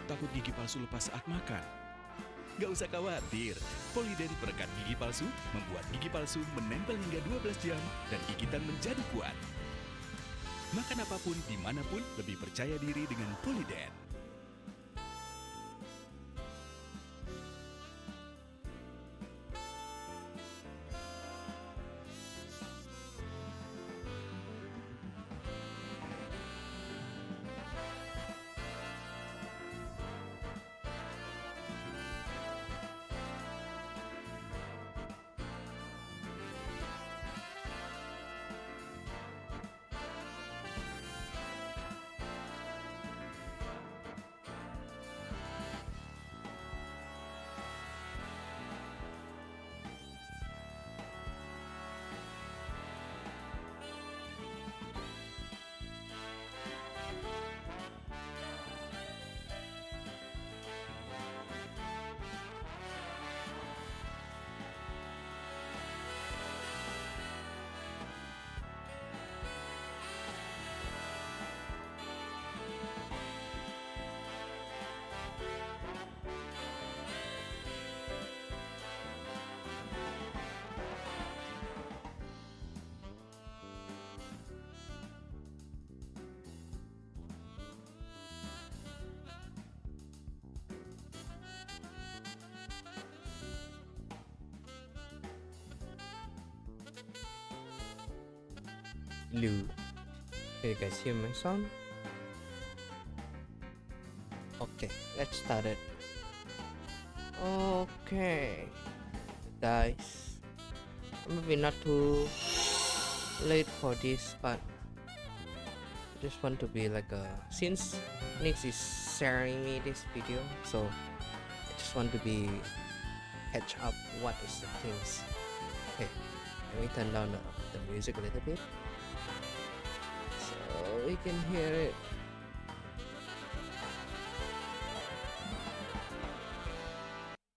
Takut gigi palsu lepas saat makan? Gak usah khawatir, Poliden perekat gigi palsu membuat gigi palsu menempel hingga 12 jam dan gigitan menjadi kuat. Makan apapun, dimanapun, lebih percaya diri dengan Poliden. Lou. Can you guys hear my sound? Okay, let's start it. Okay, guys, maybe not too late for this, but I just want to be like since Nix is sharing me this video, so I just want to be catch up what is the things. Okay, let me turn down the music a little bit so we can hear it.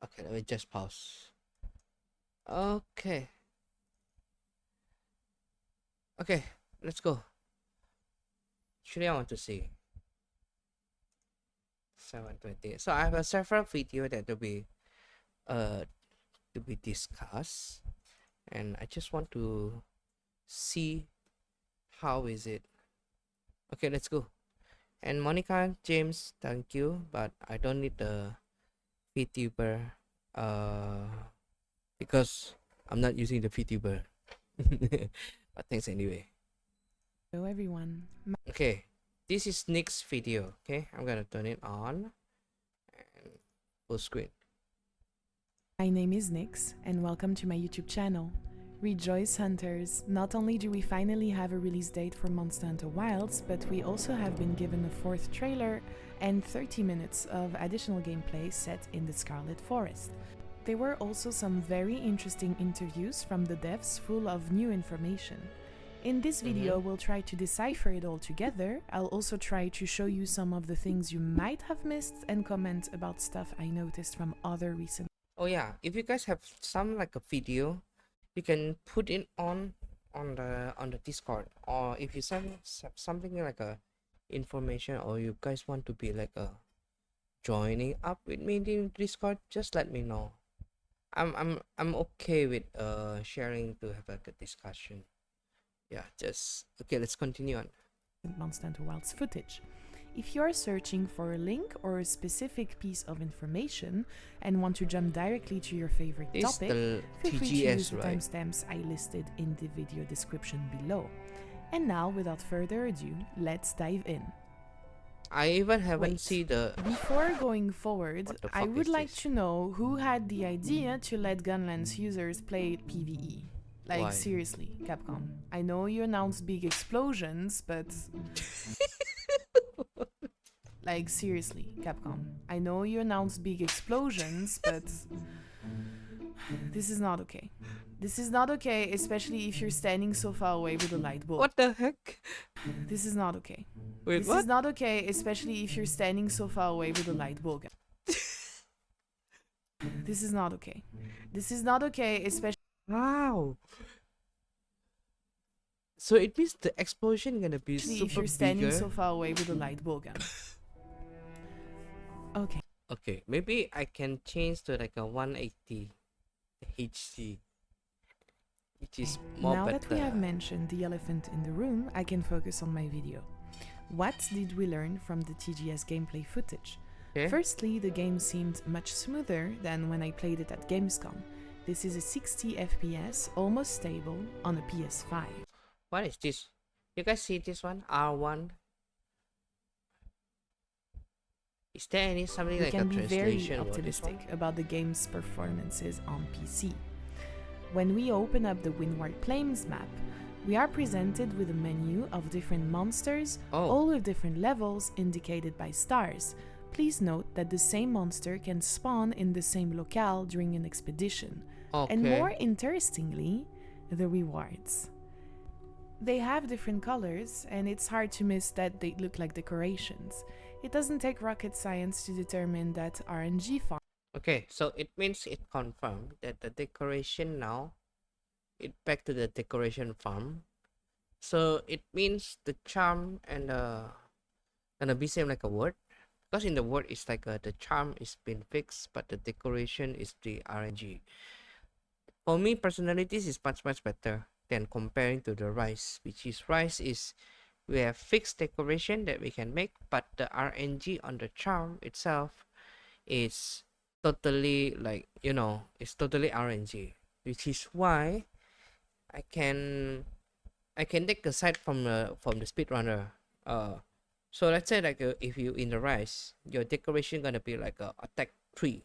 Okay, let me just pause. Okay, let's go. Actually, I want to see 720. So I have a several video that to be discussed, and I just want to see how is it. Okay, let's go. And Monica, James, thank you, but I don't need the VTuber because I'm not using the VTuber. But thanks anyway. Hello everyone. Okay, this is Nick's video. Okay, I'm gonna turn it on and full screen. My name is Nix and welcome to my YouTube channel. Rejoice Hunters, not only do we finally have a release date for Monster Hunter Wilds, but we also have been given a fourth trailer and 30 minutes of additional gameplay set in the Scarlet Forest. There were also some very interesting interviews from the devs full of new information. In this video, we'll try to decipher it all together. I'll also try to show you some of the things you might have missed and comment about stuff I noticed from other recent. Oh yeah, if you guys have some like a video, you can put it on the Discord, or if you have something like a information, or you guys want to be like a joining up with me in Discord, just let me know. I'm okay with sharing to have like a discussion. Yeah, just okay, let's continue on. Monster Hunter Wilds footage. If you're searching for a link or a specific piece of information and want to jump directly to your favorite This topic, the feel free to TGS, use the right? timestamps I listed in the video description below. And now, without further ado, let's dive in. I even haven't Wait. seen the. Before going forward, What the I fuck would is like this? to know who had the idea to let Gunland's users play PvE. Like, Why? seriously, Capcom. I know you announced big explosions, but... Like, seriously, Capcom. I know you announced big explosions, but... This is not okay. This is not okay, especially if you're standing so far away with a light bulb. What the heck? This is not okay. Wait, This what? is not okay, especially if you're standing so far away with a light bulb. This is not okay. This is not okay, especially... Wow. So it means the explosion gonna be if super you're standing bigger. so far away with a light bulb gun. Okay. Okay, maybe I can change to like a 180 HC, which is more Now that we have better. mentioned the elephant in the room, I can focus on my video. What did we learn from the TGS gameplay footage? Okay. Firstly, the game seemed much smoother than when I played it at Gamescom. This is a 60 FPS, almost stable, on a PS5. What is this? You guys see this one? R1? Is there any something We like a can be very translation about this one? optimistic about the game's performances on PC. When we open up the Windward Plains map, we are presented with a menu of different monsters, Oh, all with different levels indicated by stars. Please note that the same monster can spawn in the same locale during an expedition. And more okay. interestingly, the rewards. They have different colors, and it's hard to miss that they look like decorations. It doesn't take rocket science to determine that RNG farm Okay, so it means it confirmed that the decoration now, it back to the decoration farm. So it means the charm and gonna be same like a word. Because in the word it's like the charm is been fixed, but the decoration is the RNG. For me personally, this is much better than comparing to the rice, which is rice is we have fixed decoration that we can make, but the RNG on the charm itself is totally like it's totally RNG, which is why I can take a side from the speedrunner. So let's say like if you in the rice, your decoration gonna be like a attack 3.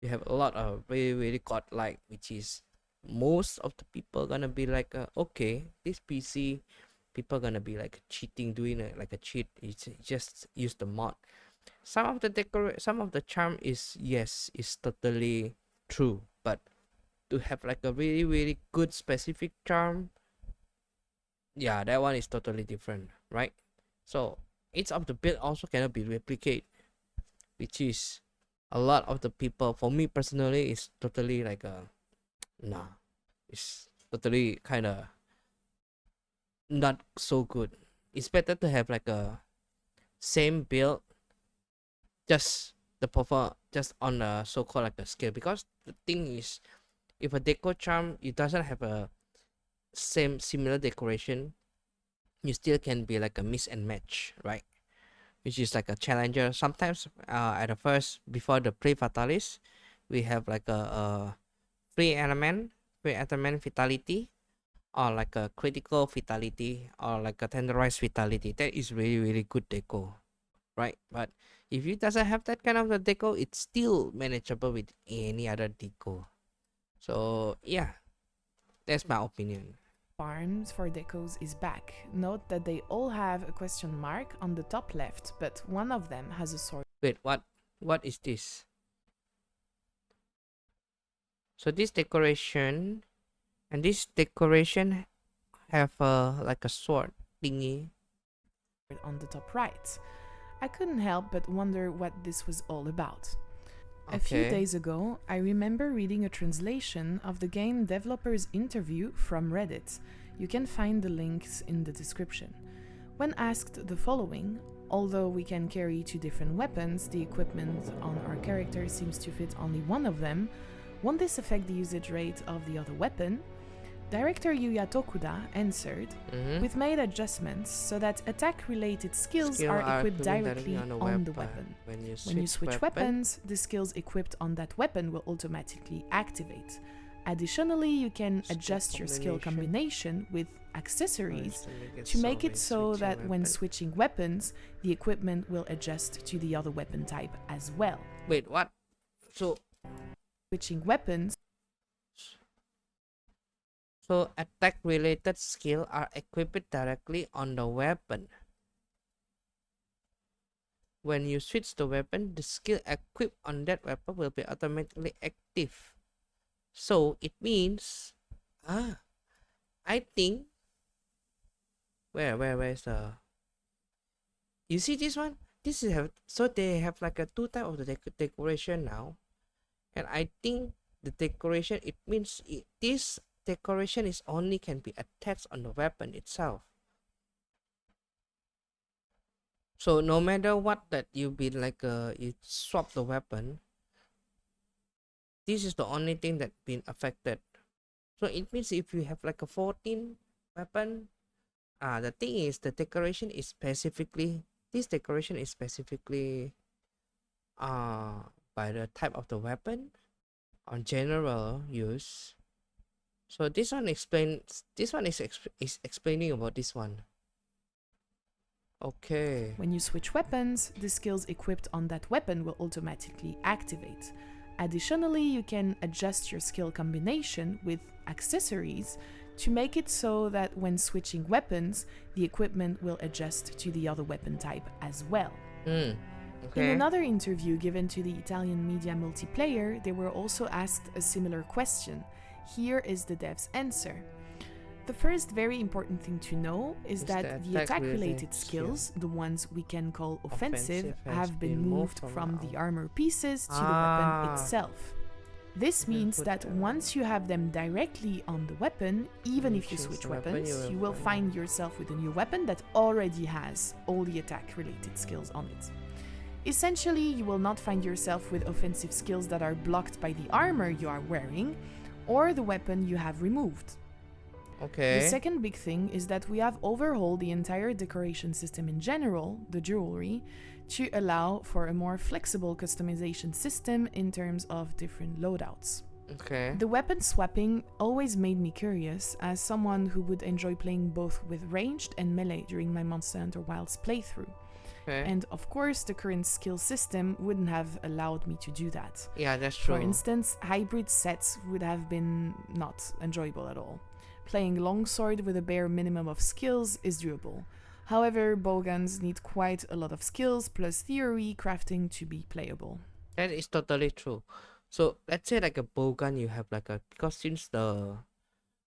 You have a lot of really godlike, which is most of the people gonna be like okay, this PC people gonna be like cheating, doing like a cheat. It's just use the mod. Some of the some of the charm is yes, is totally true, but to have like a really good specific charm, yeah, that one is totally different, right? So each of the build also cannot be replicated, which is a lot of the people. For me personally, is totally like a nah. It's totally kind of not so good. It's better to have like a same build, just the perform just on a so-called like a scale. Because the thing is, if a deco charm it doesn't have a similar decoration, you still can be like a miss and match, right? Which is like a challenger. Sometimes at the first before the pre fatalis, we have like a free element fatality, or like a critical fatality, or like a tenderized fatality. That is really good deco, right? But if it doesn't have that kind of a deco, it's still manageable with any other deco. So yeah, that's my opinion. farms for decos is back. Note that they all have a question mark on the top left, but one of them has a sword. Wait, what? What is this? So this decoration and this decoration have like a sword thingy. On the top right. I couldn't help but wonder what this was all about. A few Okay. days ago, I remember reading a translation of the game developer's interview from Reddit. You can find the links in the description. When asked the following, although we can carry two different weapons, the equipment on our character seems to fit only one of them. Won't this affect the usage rate of the other weapon? Director Yuya Tokuda answered, Mm-hmm. We've made adjustments so that attack-related skills are equipped directly on the weapon. When you switch weapons, the skills equipped on that weapon will automatically activate. Additionally, you can Skill adjust your skill combination. combination with accessories to to make it so that when switching weapons, the equipment will adjust to the other weapon type as well. Wait, what? So Switching weapons attack related skill are equipped directly on the weapon. When you switch the weapon, the skill equipped on that weapon will be automatically active. So it means I think where's the you see this one? This is have so they have like a two type of the decoration now. And I think the decoration it means this decoration is only can be attached on the weapon itself. So no matter what that you be like you swap the weapon, this is the only thing that been affected. So it means if you have like a 14 weapon, the thing is the decoration is specifically this decoration is specifically by the type of the weapon on general use. So this one explains this one is explaining about this one. Okay. When you switch weapons, the skills equipped on that weapon will automatically activate. Additionally, you can adjust your skill combination with accessories to make it so that when switching weapons, the equipment will adjust to the other weapon type as well. Okay. In another interview given to the Italian media Multiplayer, they were also asked a similar question. Here is the dev's answer. The first very important thing to know is that the attack-related skills, the ones we can call offensive, have been moved from the armor pieces to the weapon itself. This means that once you have them directly on the weapon, even if you switch weapons, you will find yourself with a new weapon that already has all the attack-related skills on it. Essentially, you will not find yourself with offensive skills that are blocked by the armor you are wearing or the weapon you have removed. Okay. The second big thing is that we have overhauled the entire decoration system in general, the jewelry, to allow for a more flexible customization system in terms of different loadouts. Okay. The weapon swapping always made me curious as someone who would enjoy playing both with ranged and melee during my Monster Hunter Wilds playthrough. Okay. And of course, the current skill system wouldn't have allowed me to do that. Yeah, that's true. For instance, hybrid sets would have been not enjoyable at all. Playing longsword with a bare minimum of skills is doable. However, bowguns need quite a lot of skills plus theory crafting to be playable. That is totally true. So let's say like a bowgun, you have like a because since the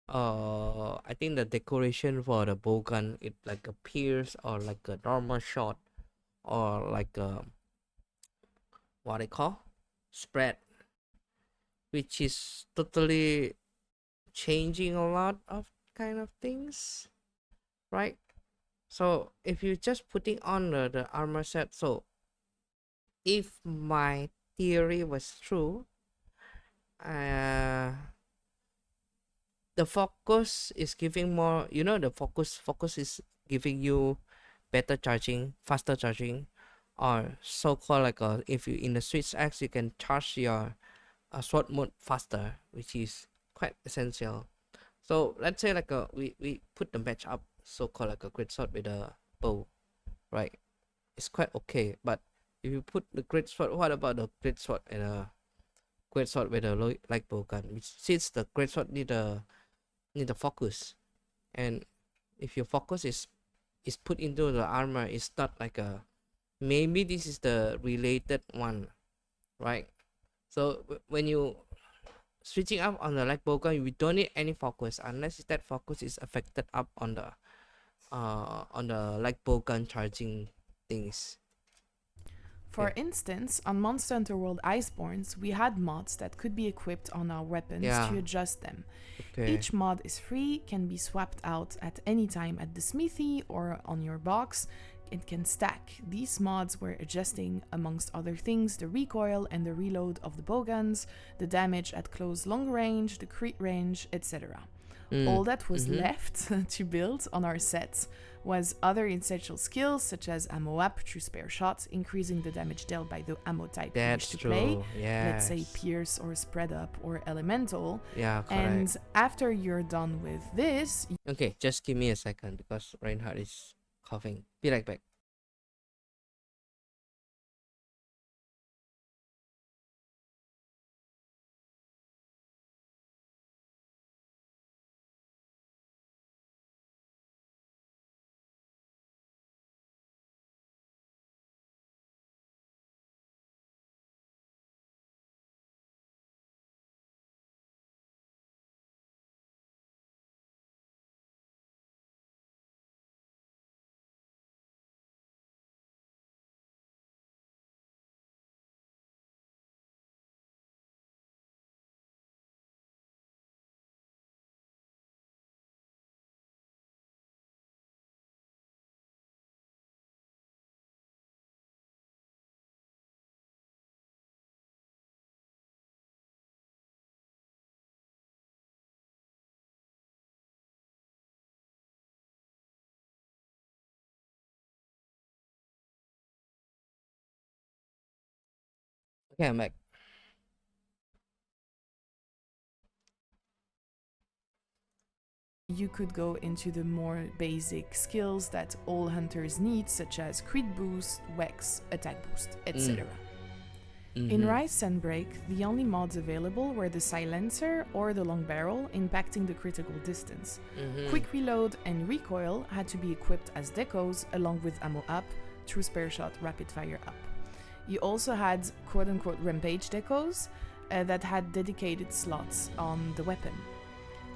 I think the decoration for the bowgun it like a pierce or like a normal shot or like a what they call spread, which is totally changing a lot of kind of things, right? So if you just putting on the armor set, so if my theory was true, the focus is giving more, the focus is giving you better charging, faster charging, or so-called like if you in the switch X you can charge your sword mode faster, which is quite essential. So let's say like we put the match up, so-called like a great sword with a bow, right? It's quite okay, but if you put the great sword, what about the great sword and a great sword with a like bow gun? Which since the great sword need a focus, and if your focus is put into the armor, it's not like a maybe this is the related one, right? So when you switching up on the like bowgun, we don't need any focus unless that focus is affected up on the like bowgun charging things. For instance, on Monster Hunter World Iceborns, we had mods that could be equipped on our weapons to adjust them. Okay. Each mod is free, can be swapped out at any time at the smithy or on your box. It can stack. These mods were adjusting, amongst other things, the recoil and the reload of the bowguns, the damage at close long range, the crit range, etc. All that was left to build on our sets was other essential skills such as ammo up through spare shots, increasing the damage dealt by the ammo type you wish to play. Let's say pierce or spread up or elemental. Yeah, correct. And after you're done with this... Okay, just give me a second because Reinhardt is coughing. Be right back. Okay, I'm back. You could go into the more basic skills that all hunters need, such as crit boost, wex, attack boost, etc. In Rise Sunbreak, the only mods available were the silencer or the long barrel, impacting the critical distance. Quick reload and recoil had to be equipped as decos, along with ammo up, true spare shot, rapid fire up. You also had quote unquote rampage decos that had dedicated slots on the weapon.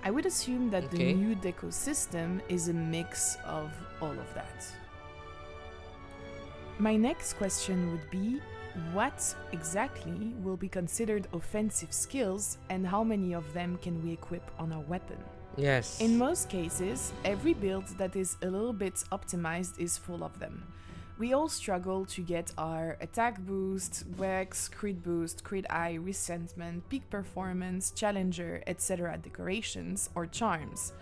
I would assume that the new deco system is a mix of all of that. My next question would be, what exactly will be considered offensive skills and how many of them can we equip on our weapon? Yes. In most cases, every build that is a little bit optimized is full of them. We all struggle to get our attack boost, wex, crit boost, crit eye, resentment, peak performance, challenger, etc. decorations or charms.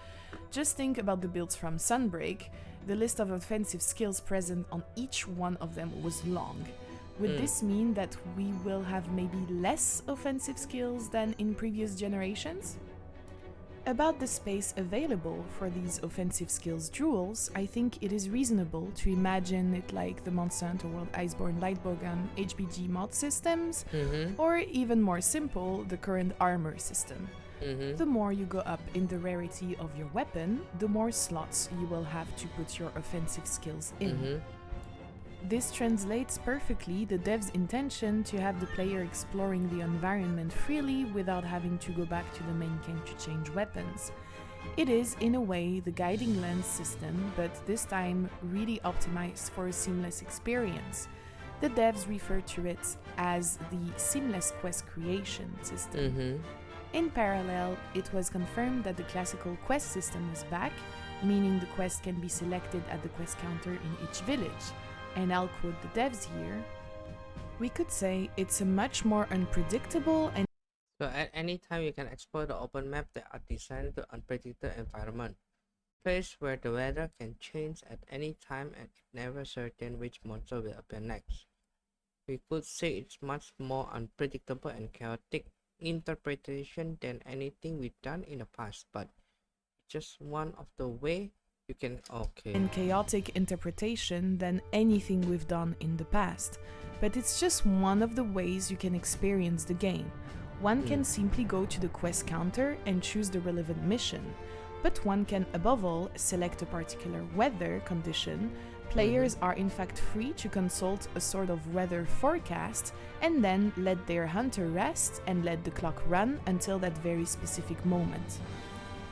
Just think about the builds from Sunbreak. The list of offensive skills present on each one of them was long. Would this mean that we will have maybe less offensive skills than in previous generations? About the space available for these offensive skills jewels, I think it is reasonable to imagine it like the Monster Hunter World Iceborne Lightbowgun HBG mod systems, or even more simple, the current armor system. The more you go up in the rarity of your weapon, the more slots you will have to put your offensive skills in. This translates perfectly the dev's intention to have the player exploring the environment freely without having to go back to the main camp to change weapons. It is, in a way, the guiding lens system, but this time really optimized for a seamless experience. The devs refer to it as the seamless quest creation system. In parallel, it was confirmed that the classical quest system was back, meaning the quest can be selected at the quest counter in each village. And I'll quote the devs here, we could say it's a much more unpredictable and So at any time you can explore the open map that are designed to unpredictable environment. Place where the weather can change at any time and it's never certain which monster will appear next. We could say it's much more unpredictable and chaotic interpretation than anything we've done in the past, but just one of the way you can and chaotic interpretation than anything we've done in the past. But it's just one of the ways you can experience the game. One can simply go to the quest counter and choose the relevant mission, but one can above all select a particular weather condition. Players are in fact free to consult a sort of weather forecast and then let their hunter rest and let the clock run until that very specific moment.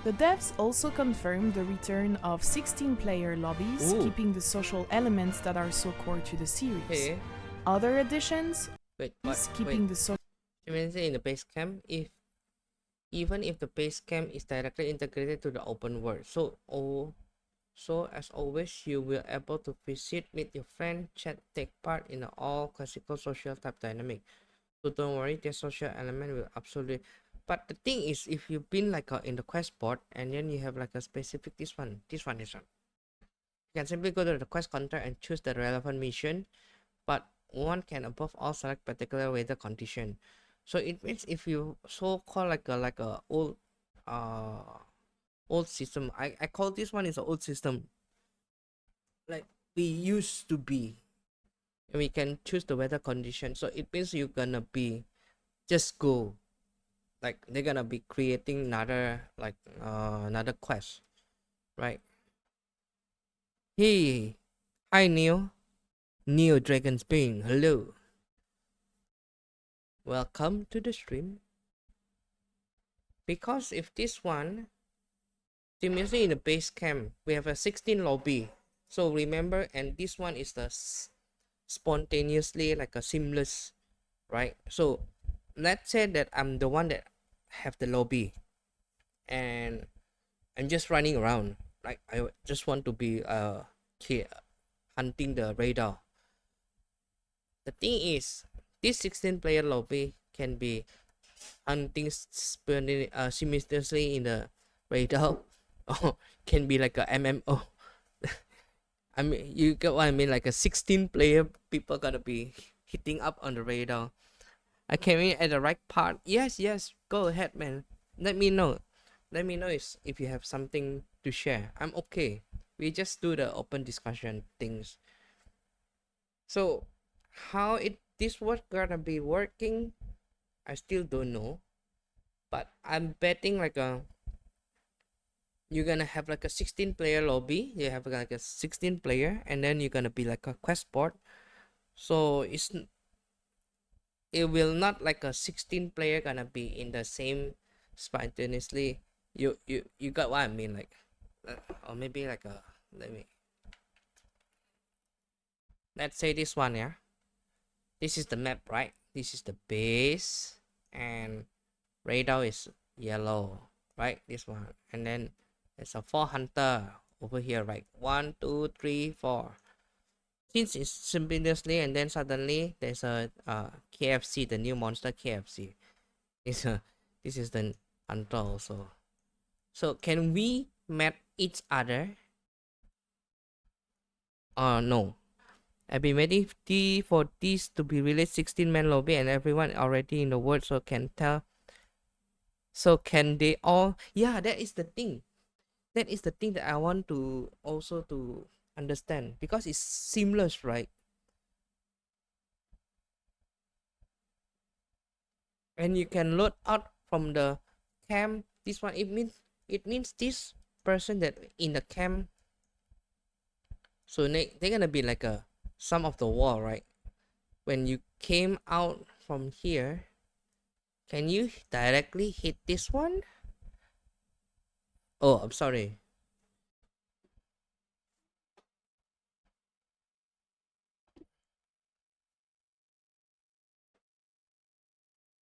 The devs also confirmed the return of 16-player lobbies, keeping the social elements that are so core to the series. Other additions, keeping the social. You mean in the base camp, even if the base camp is directly integrated to the open world, so as always, you will able to visit, meet your friend, chat, take part in all classical social type dynamic. So don't worry, the social element will absolutely. But the thing is, if you've been like in the quest board and then you have like a specific this one, you can simply go to the quest counter and choose the relevant mission. But one can above all select particular weather condition. So it means if you so call like a old system, I call this one is an old system. Like we used to be, and we can choose the weather condition. So it means you're gonna be just go. Like they're gonna be creating another another quest, right? Hey, hi Neil Dragon's Being, hello. Welcome to the stream. Because if this one, usually in the base camp, we have a 16 lobby. So remember, and this one is the spontaneously like a seamless, right? So let's say that I'm the one that have the lobby and I'm just running around. Like I just want to be hunting the radar. The thing is, this 16-player lobby can be hunting simultaneously in the radar, or can be like a MMO. I mean, you get what I mean? Like a 16-player people gonna be hitting up on the radar. I came in at the right part. Yes, yes. Go ahead, man. Let me know. Let me know if you have something to share. I'm okay. We just do the open discussion things. So, how it this was gonna be working, I still don't know. But I'm betting like you're gonna have like a 16 player lobby. You have like a 16 player, and then you're gonna be like a quest board. So it will not like a 16 player gonna be in the same spontaneously. You got what I mean, like or maybe like a let's say this one, yeah. This is the map, right? This is the base, and radar is yellow, right? This one, and then there's a 4 hunter over here, right? 1 2 3 4. Since it's simultaneously, and then suddenly there's a KFC, the new monster KFC. It's a this is the hunter also. So can we map each other? No. I've been waiting for this to be released 16-man lobby, and everyone already in the world, so can tell. So can they all? Yeah, that is the thing. That is the thing that I want to also to understand, because it's seamless, right? And you can load out from the camp. This one, it means this person that in the camp. So they're gonna be like a some of the wall, right? When you came out from here, can you directly hit this one? Oh, I'm sorry.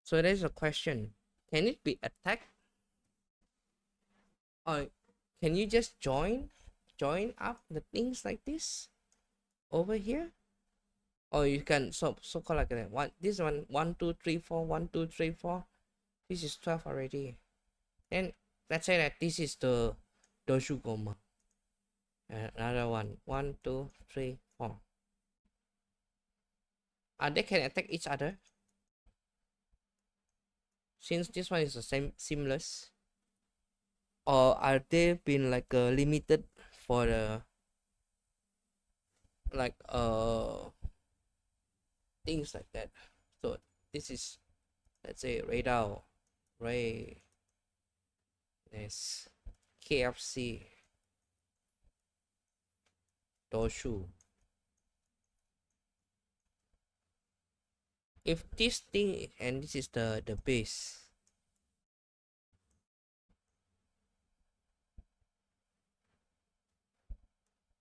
So there's a question. Can it be attacked? Or can you just join up the things like this over here? Or you can so called like that. This one 1 2 3 4 1 2 3 4. This is 12 already. Then let's say that this is the Doshugoma. Another one 1 2 3 4. They can attack each other. Since this one is the same seamless. Or are they been like limited for the like things like that? So this is, let's say, radar, ray, this KFC, Doshu. If this thing, and this is the base,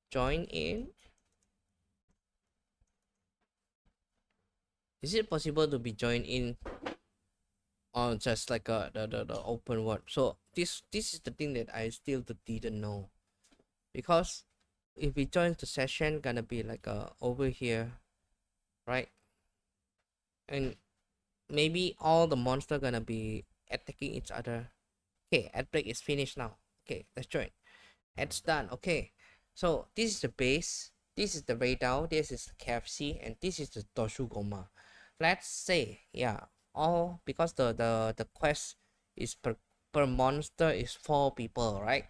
join in, is it possible to be joined in on just like the open world? So this is the thing that I still didn't know, because if we join the session, gonna be like over here, right? And maybe all the monster gonna be attacking each other. Okay, ad break is finished now. Okay, let's join. It's done. Okay, so this is the base, this is the radar, this is the KFC, and this is the Toshugoma. Let's say, yeah, all because the quest is per monster is 4 people, right?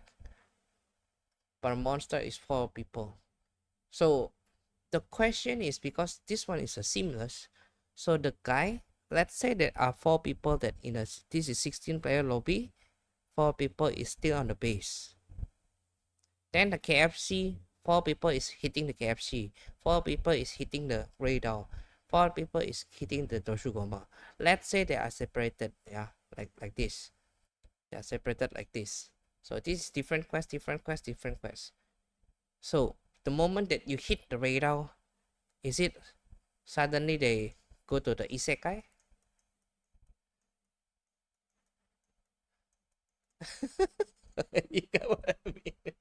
Per monster is 4 people. So the question is, because this one is a seamless, so the guy, let's say there are 4 people that in a this is 16 player lobby, 4 people is still on the base. Then the KFC, 4 people is hitting the KFC, 4 people is hitting the radar, 4 people is hitting the Toshugoma. Let's say they are separated, yeah, like this. They are separated like this. So this is different quest, different quest, different quest. So the moment that you hit the radar, is it suddenly they go to the isekai? You get what I mean?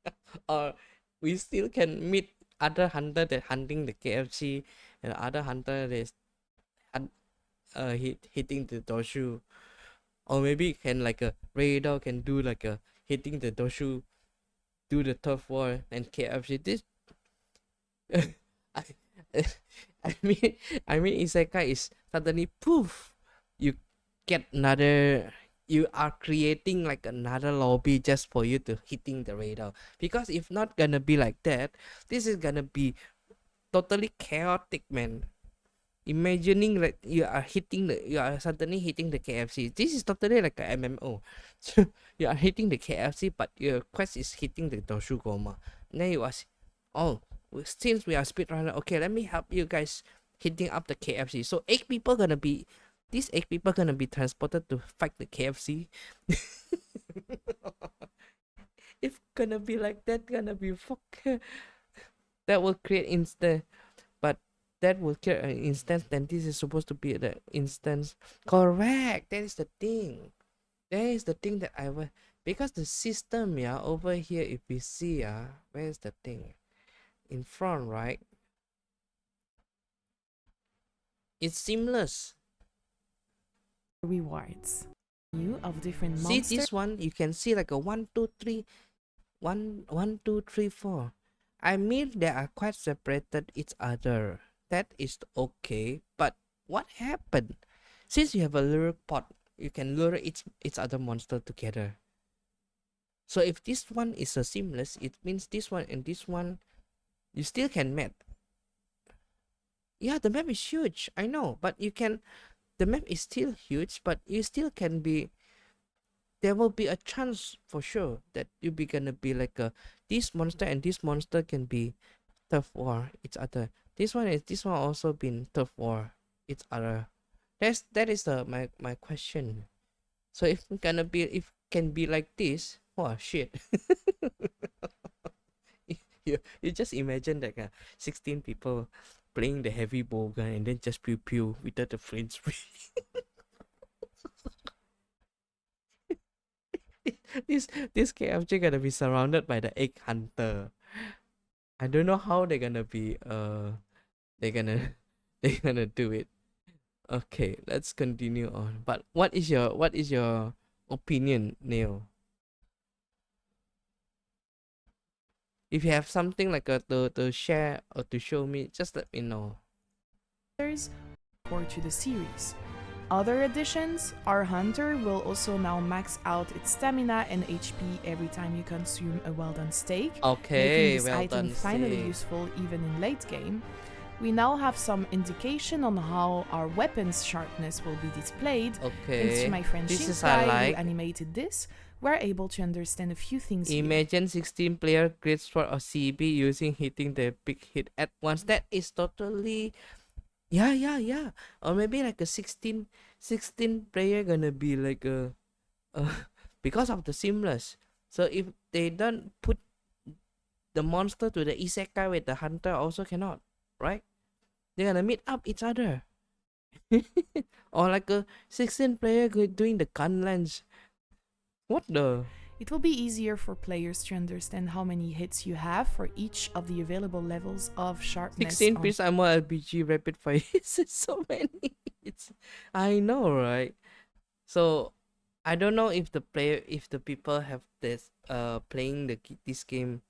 Or we still can meet other hunter that hunting the KFC, and other hunter that hitting the Doshu. Or maybe can like a radar can do like a hitting the Doshu, do the turf war, and KFC. This I, I mean isekai is suddenly poof, get another. You are creating like another lobby just for you to hitting the radar. Because if not gonna be like that, this is gonna be totally chaotic, man. Imagining like you are suddenly hitting the KFC. This is totally like a MMO. So you are hitting the KFC, but your quest is hitting the Doshu Goma. And then you ask, oh, since we are speedrunner, okay, let me help you guys hitting up the KFC. So these 8 people gonna be transported to fight the KFC. If gonna be like that, gonna be fuck. That will create instant, but that will create an instance. Then this is supposed to be the instance. Correct. That is the thing. That is the thing that I will, because the system, yeah, over here, if we see, where is the thing? In front, right? It's seamless. Rewards. You of different See monsters. this one, you can see like a 1, 2, 3, 1, 1, 2, 3, 4. I mean, they are quite separated each other. That is okay. But what happened? Since you have a lure pot, you can lure each other monster together. So if this one is a seamless, it means this one and this one, you still can map. Yeah, the map is huge. I know, but you can. The map is still huge, but you still can be. There will be a chance for sure that you be gonna be like a this monster and this monster can be tough war each other. This one also been tough war each other. That is my question. So if can be like this, oh shit. you just imagine like 16 people playing the heavy bow gun and then just pew pew without the flinch. this KFG gonna be surrounded by the egg hunter. I don't know how they're gonna be they're gonna do it. Okay, let's continue on. But what is your opinion, Neil? If you have something like to share or to show me, just let me know. Core to the series. Other additions, our hunter will also now max out its stamina and HP every time you consume a well done steak, Okay, making this well item done finally steak. useful even in late game. We now have some indication on how our weapon's sharpness will be displayed. Thanks to Okay, my friend this is I Shinkai, like. who animated this, we're able to understand a few things here. Imagine 16 player great sword or CB using hitting the big hit at once. That is totally yeah. Or maybe like a 16 player gonna be like a because of the seamless. So if they don't put the monster to the isekai with the hunter also cannot, right? They're gonna meet up each other. Or like a 16 player doing the gun lens. What the? It will be easier for players to understand how many hits you have for each of the available levels of sharpness. 16 piece ammo LPG rapid fire. So many hits. I know, right? So I don't know if the people have this playing this game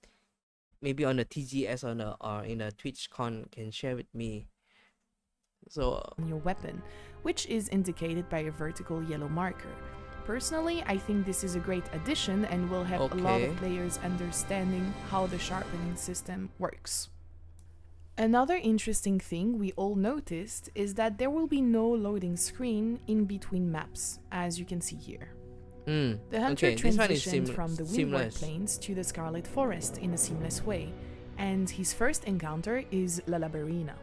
maybe on the TGS or in a TwitchCon can share with me. So on your weapon, which is indicated by a vertical yellow marker. Personally, I think this is a great addition and will help a lot Okay. of players understanding how the sharpening system works. Another interesting thing we all noticed is that there will be no loading screen in between maps, as you can see here. The hunter okay, this one is transitioned from the Windward seamless. Plains to the Scarlet Forest in a seamless way, and his first encounter is Lalabarina.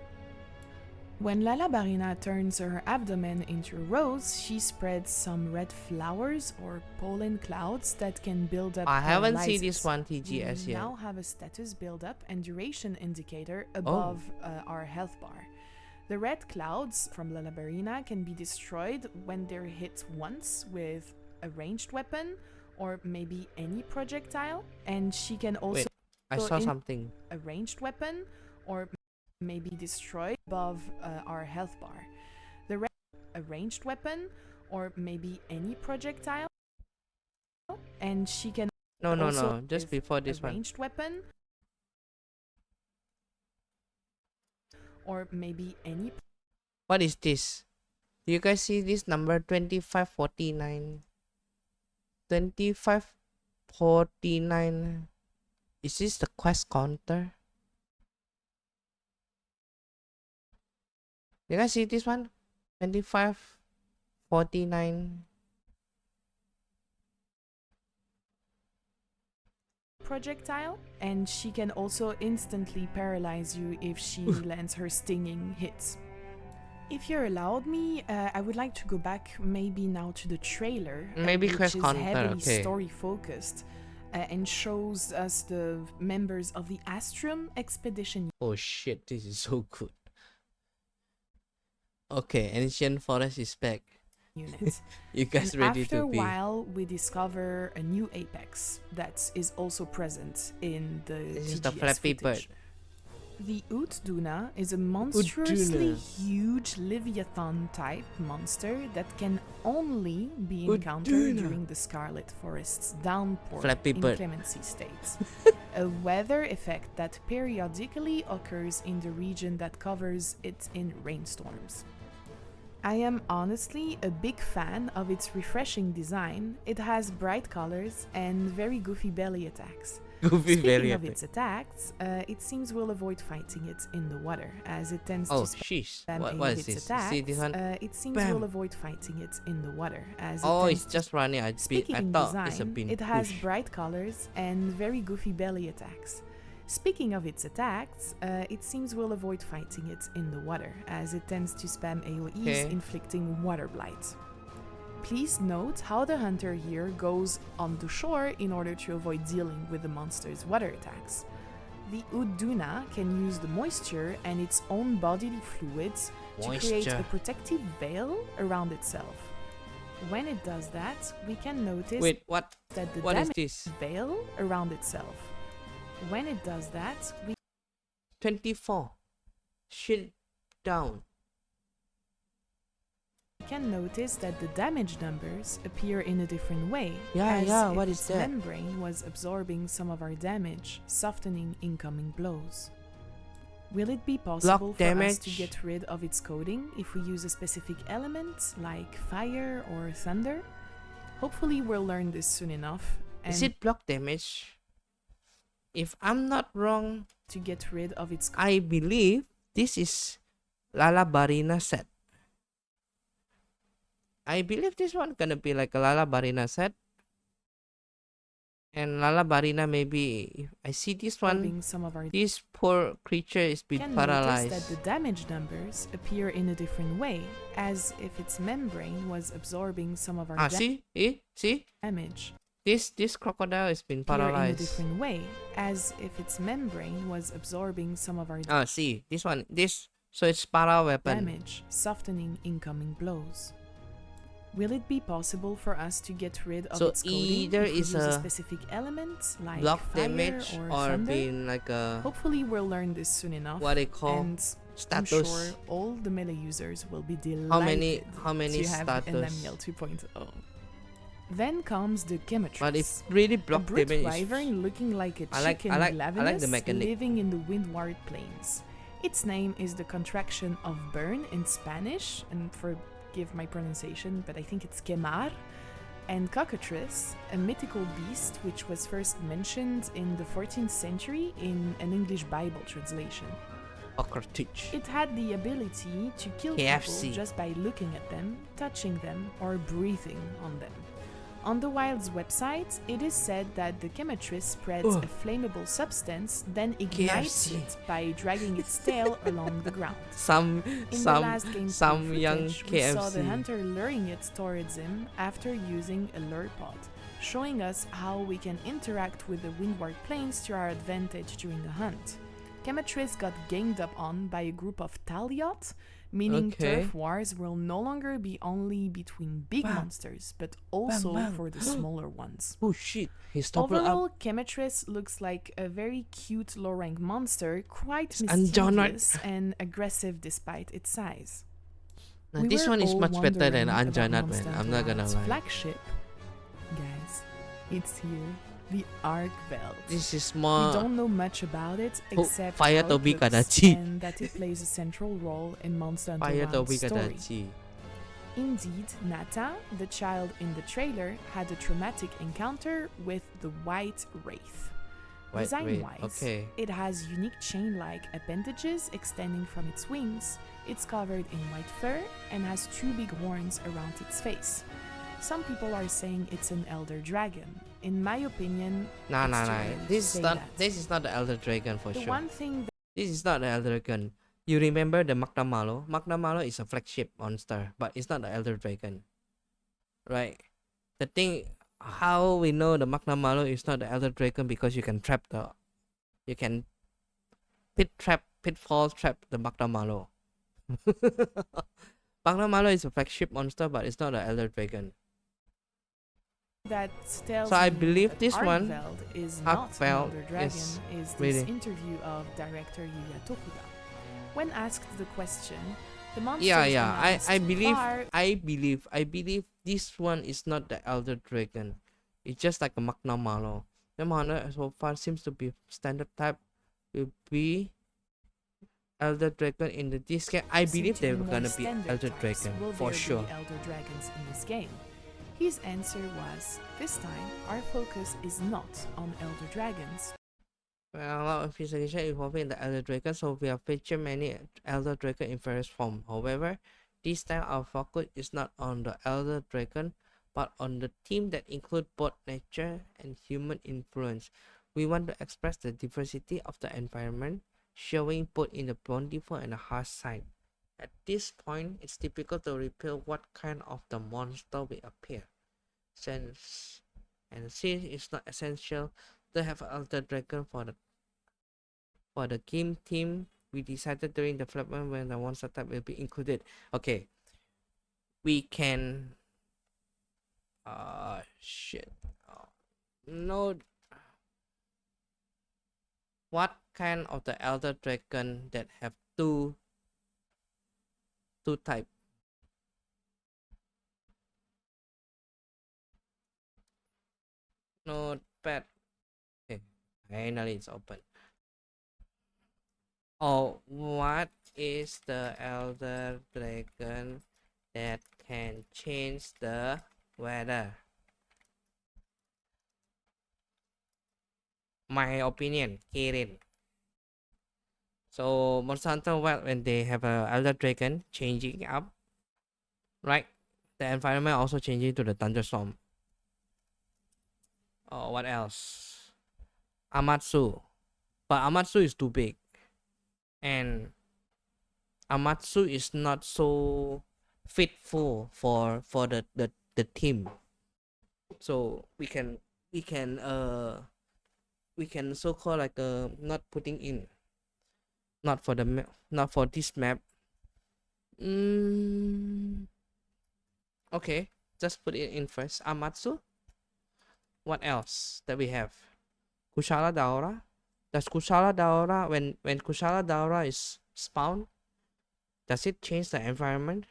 When Lalabarina turns her abdomen into a rose, she spreads some red flowers or pollen clouds that can build up. I haven't seen paralysis. this one TGS We yet. now have a status build-up and duration indicator above our health bar. The red clouds from Lalabarina can be destroyed when they're hit once with a ranged weapon or maybe any projectile, and she can also Wait, I saw something. a ranged weapon or maybe destroyed above our health bar. A ranged weapon or maybe any projectile, and she can No, also just with before this a one. ranged weapon or maybe any What is this? Do you guys see this number 2549? 2549. Is this the quest counter? You guys see this one? 2549. Projectile, and she can also instantly paralyze you if she lands her stinging hits. If you allowed me, I would like to go back maybe now to the trailer, Maybe which quest is counter, heavily okay. story focused and shows us the members of the Astrum expedition Oh shit, this is so good. Okay, Ancient Forest is back. unit. You guys And ready after to a be? while, we discover a new apex that is also present in the This is TGS the Flappy footage. Bird. The Utduna is a monstrously Utduna. huge Leviathan-type monster that can only be Utduna. encountered during the Scarlet Forest's downpour Flappy Bird. inclemency states, a weather effect that periodically occurs in the region that covers it in rainstorms. I am honestly a big fan of its refreshing design. It has bright colors and very goofy belly attacks. Goofy Speaking very of epic. its attacks, it seems we'll avoid fighting it in the water, as it tends Oh to sheesh. spam What of is its this? attacks. See this one? It seems Bam. we'll avoid fighting it in the water, as it Oh, tends it's to just running. I Speaking thought design, it's a bin. it has Push. bright colors and very goofy belly attacks. Speaking of its attacks, it seems we'll avoid fighting it in the water, as it tends to spam AoEs Okay. inflicting water blight. Please note how the hunter here goes on the shore in order to avoid dealing with the monster's water attacks. The Uduna can use the moisture and its own bodily fluids to create Moisture. a protective veil around itself. When it does that, we can notice Wait, what? that the What is damage this? veil around itself. When it does that, we 24. Shield down. can notice that the damage numbers appear in a different way. Yeah, as yeah, if what is its that? membrane was absorbing some of our damage, softening incoming blows. Will it be possible for us to damage. get rid of its coating if we use a specific element like fire or thunder? Hopefully we'll learn this soon enough. And Is it block damage? If I'm not wrong, to get rid of its I believe this is Lala Barina set. I believe this one gonna be like a Lala Barina set. And Lala Barina maybe, if I see this one, absorbing some of our this poor creature is we being can paralyzed. notice that the damage numbers appear in a different way, as if its membrane was absorbing some of our See? See? damage. This crocodile has been Appear in a paralyzed. different way, as if its membrane was absorbing some of our See, this one, this, so it's para weapon. damage, softening incoming blows. Will it be possible for us to get rid of So its coating either if we is use a a specific element like block fire damage or or thunder? being like a, Hopefully we'll learn this soon enough. what they call and I'm status. sure all the melee users will be delighted How many to have status? Enamiel 2.0. Then comes the Chemitress, But if really a block brute damage is, wyvern looking like a I like- chicken I like the Glavenus mechanic. living in the windward plains. Its name is the contraction of burn in Spanish, and forgive my pronunciation, but I think it's quemar. And Cockatrice, a mythical beast which was first mentioned in the 14th century in an English Bible translation. Cockroach. It had the ability to kill KFC. people just by looking at them, touching them, or breathing on them. On the Wild's website, it is said that the Chemitress spreads Ugh. a flammable substance, then ignites KFC. it by dragging its tail along the ground. Some In the some last gameplay some young footage, we saw the KFC. hunter luring it towards him after using a lure pod, showing us how we can interact with the windward plains to our advantage during a hunt. Chemitress got ganged up on by a group of Taliot, meaning Okay. turf wars will no longer be only between big Bam. monsters, but also bam. for the smaller ones. Oh shit! He's toppled Overall, up. Chemitress looks like a very cute low-rank monster, quite And John- mischievous and aggressive despite its size. Now, We this were one is all much better than wondering about Anjanat, man. Monster I'm not gonna Hunter Wilds' lie. flagship, guys, it's here, the Arc Belt. This is We more. don't know much about it Oh, except Fire how it Tobi looks Kadachi. and that it plays a central role in Monster Hunter Fire Wilds' Tobi story. Kadachi. Indeed, Nata, the child in the trailer, had a traumatic encounter with the White Wraith. Design-wise, okay. it has unique chain-like appendages extending from its wings, it's covered in white fur, and has two big horns around its face. Some people are saying it's an elder dragon. In my opinion, Nah. it's too early to This say is not. that. This is not the elder dragon for The sure. one thing This is not the elder dragon. You remember the Magna Malo? Magna Malo is a flagship monster, but it's not the elder dragon, right? The thing, how we know the Magna Malo is not the elder dragon, because you can pitfall trap the Magna Malo. Magna Malo is a flagship monster, but it's not the elder dragon. that tells So I me believe that this one, Arkveld is not an Arkveld elder dragon is is this really- interview of director Yuya Tokuda. When asked the question, the monsters yeah. announced I believe. are I believe this one is not the elder dragon. It's just like a Magna Malo. The Magna so far seems to be standard type. Will be elder dragon in this game. I seem believe to they're more gonna be standard elder types. dragon Will for there sure. be elder dragons in this game? His answer was, this time our focus is not on elder dragons. Well, a lot of investigation involving the elder dragon, so we have featured many elder dragon in various form. However, this time our focus is not on the elder dragon, but on the theme that include both nature and human influence. We want to express the diversity of the environment, showing both in the bountiful and the harsh side. At this point, it's difficult to reveal what kind of the monster will appear, since it's not essential to have an elder dragon for the game theme. We decided during development when the monster type will be included. Okay, we can shit. No, what kind of the elder dragon that have two type? Not bad. Okay, finally it's open. Oh, what is the elder dragon that can change the weather? My opinion, Kirin. So Monster Hunter World, when they have a elder dragon changing up, right? The environment also changing to the thunderstorm. Oh, what else? Amatsu, but Amatsu is too big, and Amatsu is not so fitful for the team. So we can so called like not putting in, not for the not for this map. Okay, just put it in first. Amatsu. What else that we have? Kushala Daora. Does Kushala Daora, when Kushala Daora is spawned, does it change the environment?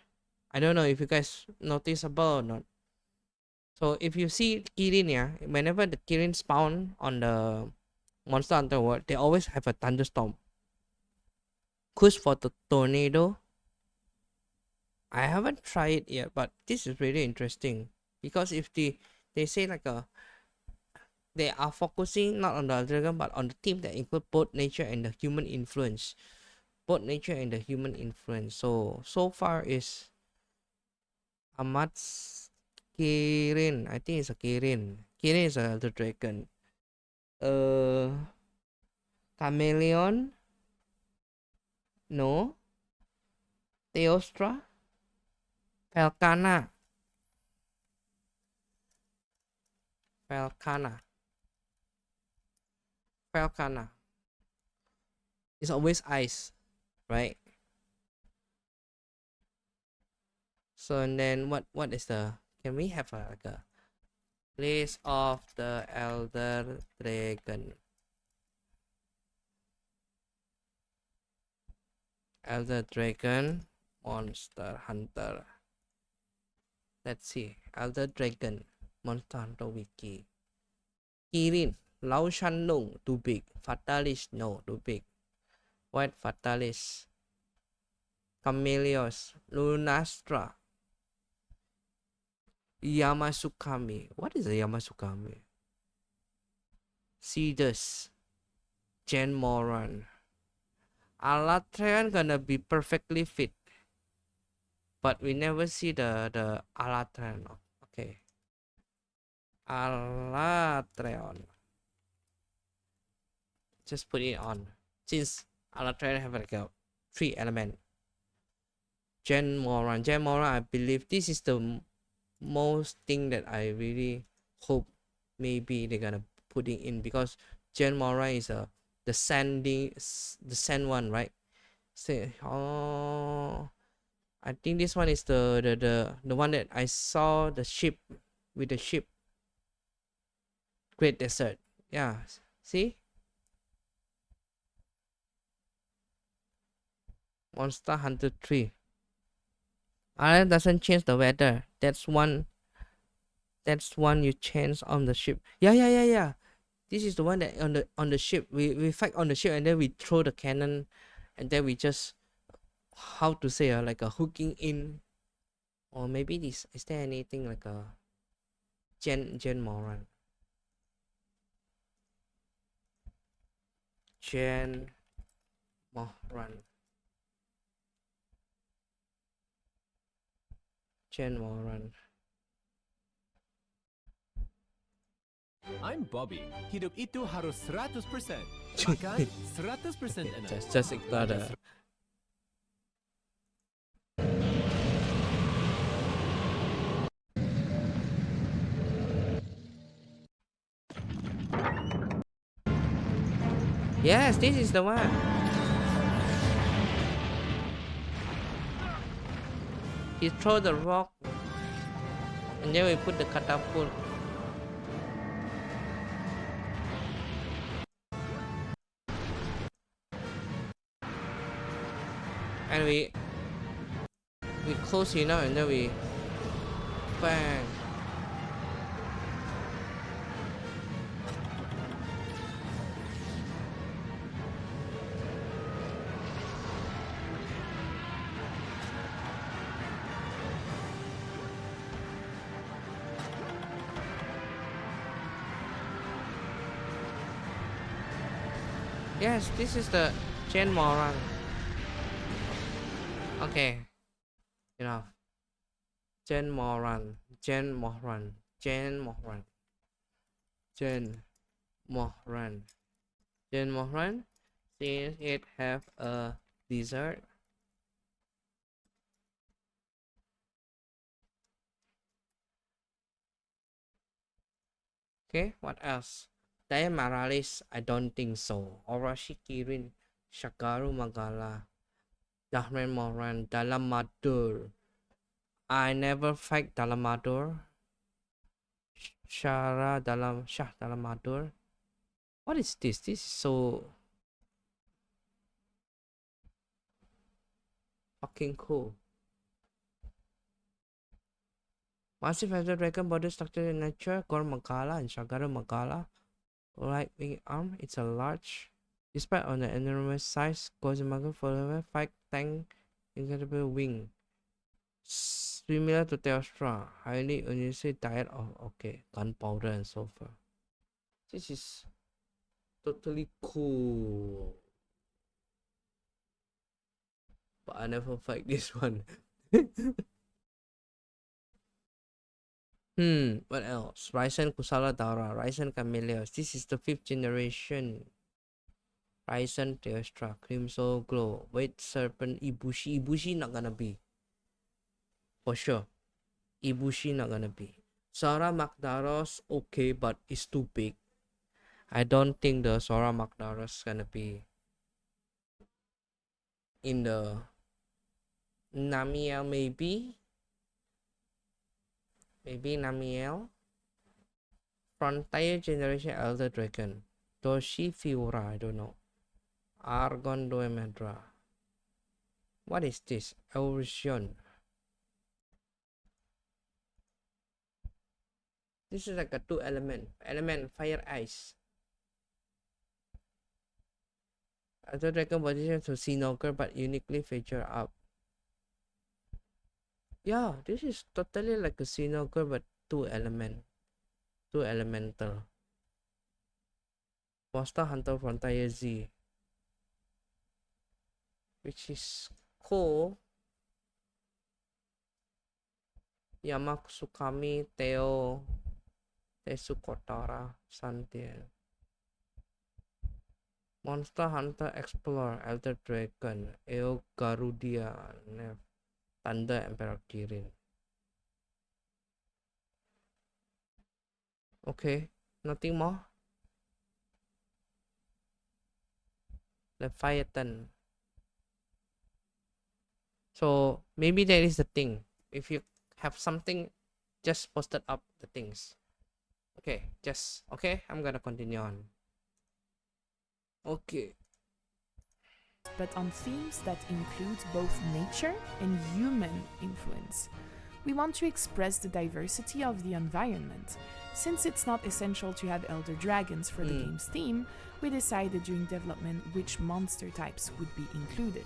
I don't know if you guys noticeable or not. So if you see Kirin, yeah, whenever the Kirin spawn on the Monster Hunter World, they always have a thunderstorm. Kush for the tornado. I haven't tried it yet, but this is really interesting, because if they say like they are focusing not on the dragon but on the theme that include both nature and the human influence. Both nature and the human influence. So far is Amats Kirin. I think it's a Kirin. Kirin is the dragon. Chameleon. No. Theostra. Falcana. It's always ice, right? So and then what is the, can we have like a list of the elder dragon? Elder dragon Monster Hunter. Let's see. Elder dragon Monster Hunter wiki. Kirin, Lao Shan Nung, too big. Fatalis, no, too big. White Fatalis. Camellios, Lunastra. Yamasukami. What is a Yamasukami? Cedars. Gen Moran. Alatreon gonna be perfectly fit. But we never see the Alatreon. Okay. Alatreon. Just put it on. Since Alatreon have like a 3 element. Gen Moran. Gen Moran, I believe this is the most thing that I really hope maybe they're gonna put it in, because Gen Moran is the sand one, right? Say, oh, I think this one is the one that I saw the ship with the ship. Great Desert. Yeah. See? Monster Hunter 3. Island doesn't change the weather. That's one you change on the ship. Yeah. This is the one that on the ship. We fight on the ship and then we throw the cannon and then we just, how to say, like a hooking in. Or maybe this, is there anything like a Gen Moran? Gen Moran. Gen Moran. I'm Bobby. Hidup itu harus 100%. Makan 100% enak. Just ignore the. Yes, this is the one. He throw the rock and then we put the catapult. And we close, and then we bang. Yes, this is the Gen Moran. Okay, enough. Gen Moran. Gen Moran. Gen Moran. Gen Moran. Gen Moran. Since it have a desert. Okay, what else? Diamaralis, I don't think so. Orochi Kirin, Shakaru Magala, Dahmen Moran, Dalamadur. I never fight Dalamadur. Shah Dalamadur. What is this? This is so fucking cool. Massive Elder Dragon body structure in nature, Gor Magala and Shagaru Magala. Right wing arm, it's a large. Despite on the enormous size, Gozimaga forever fight tank incredible wing. Similar to Telstra, highly unusual diet of gunpowder and sulfur. This is totally cool. But I never fight this one. What else? Ryzen Kusala Dara, Ryzen Camellias. This is the 5th generation. Ryzen Telstra, Crimson Glow, White Serpent, Ibushi. Ibushi not gonna be. For sure. Ibushi not gonna be. Sora Magdaros, okay, but it's too big. I don't think the Sora Magdaros gonna be in the Namiel, maybe. Maybe Namiel. Frontier Generation Elder Dragon. Doshi Fiora, I don't know. Argon Doemedra. What is this? Evolution. This is like a 2 element. Element fire ice. Elder Dragon position to Xenoker but uniquely feature up. Yeah, this is totally like a Xenoker but two elemental. Monster Hunter Frontier Z, which is cool. Yamasukami Teo Tesukotara Santiel. Monster Hunter Explorer Elder Dragon Eo Garudia Thunder Emperor Kirin. Okay, nothing more. Leviathan. So maybe that is the thing. If you have something, just posted up the things. Okay, I'm gonna continue on. Okay. But on themes that include both nature and human influence. We want to express the diversity of the environment. Since it's not essential to have elder dragons for the game's theme, we decided during development which monster types would be included.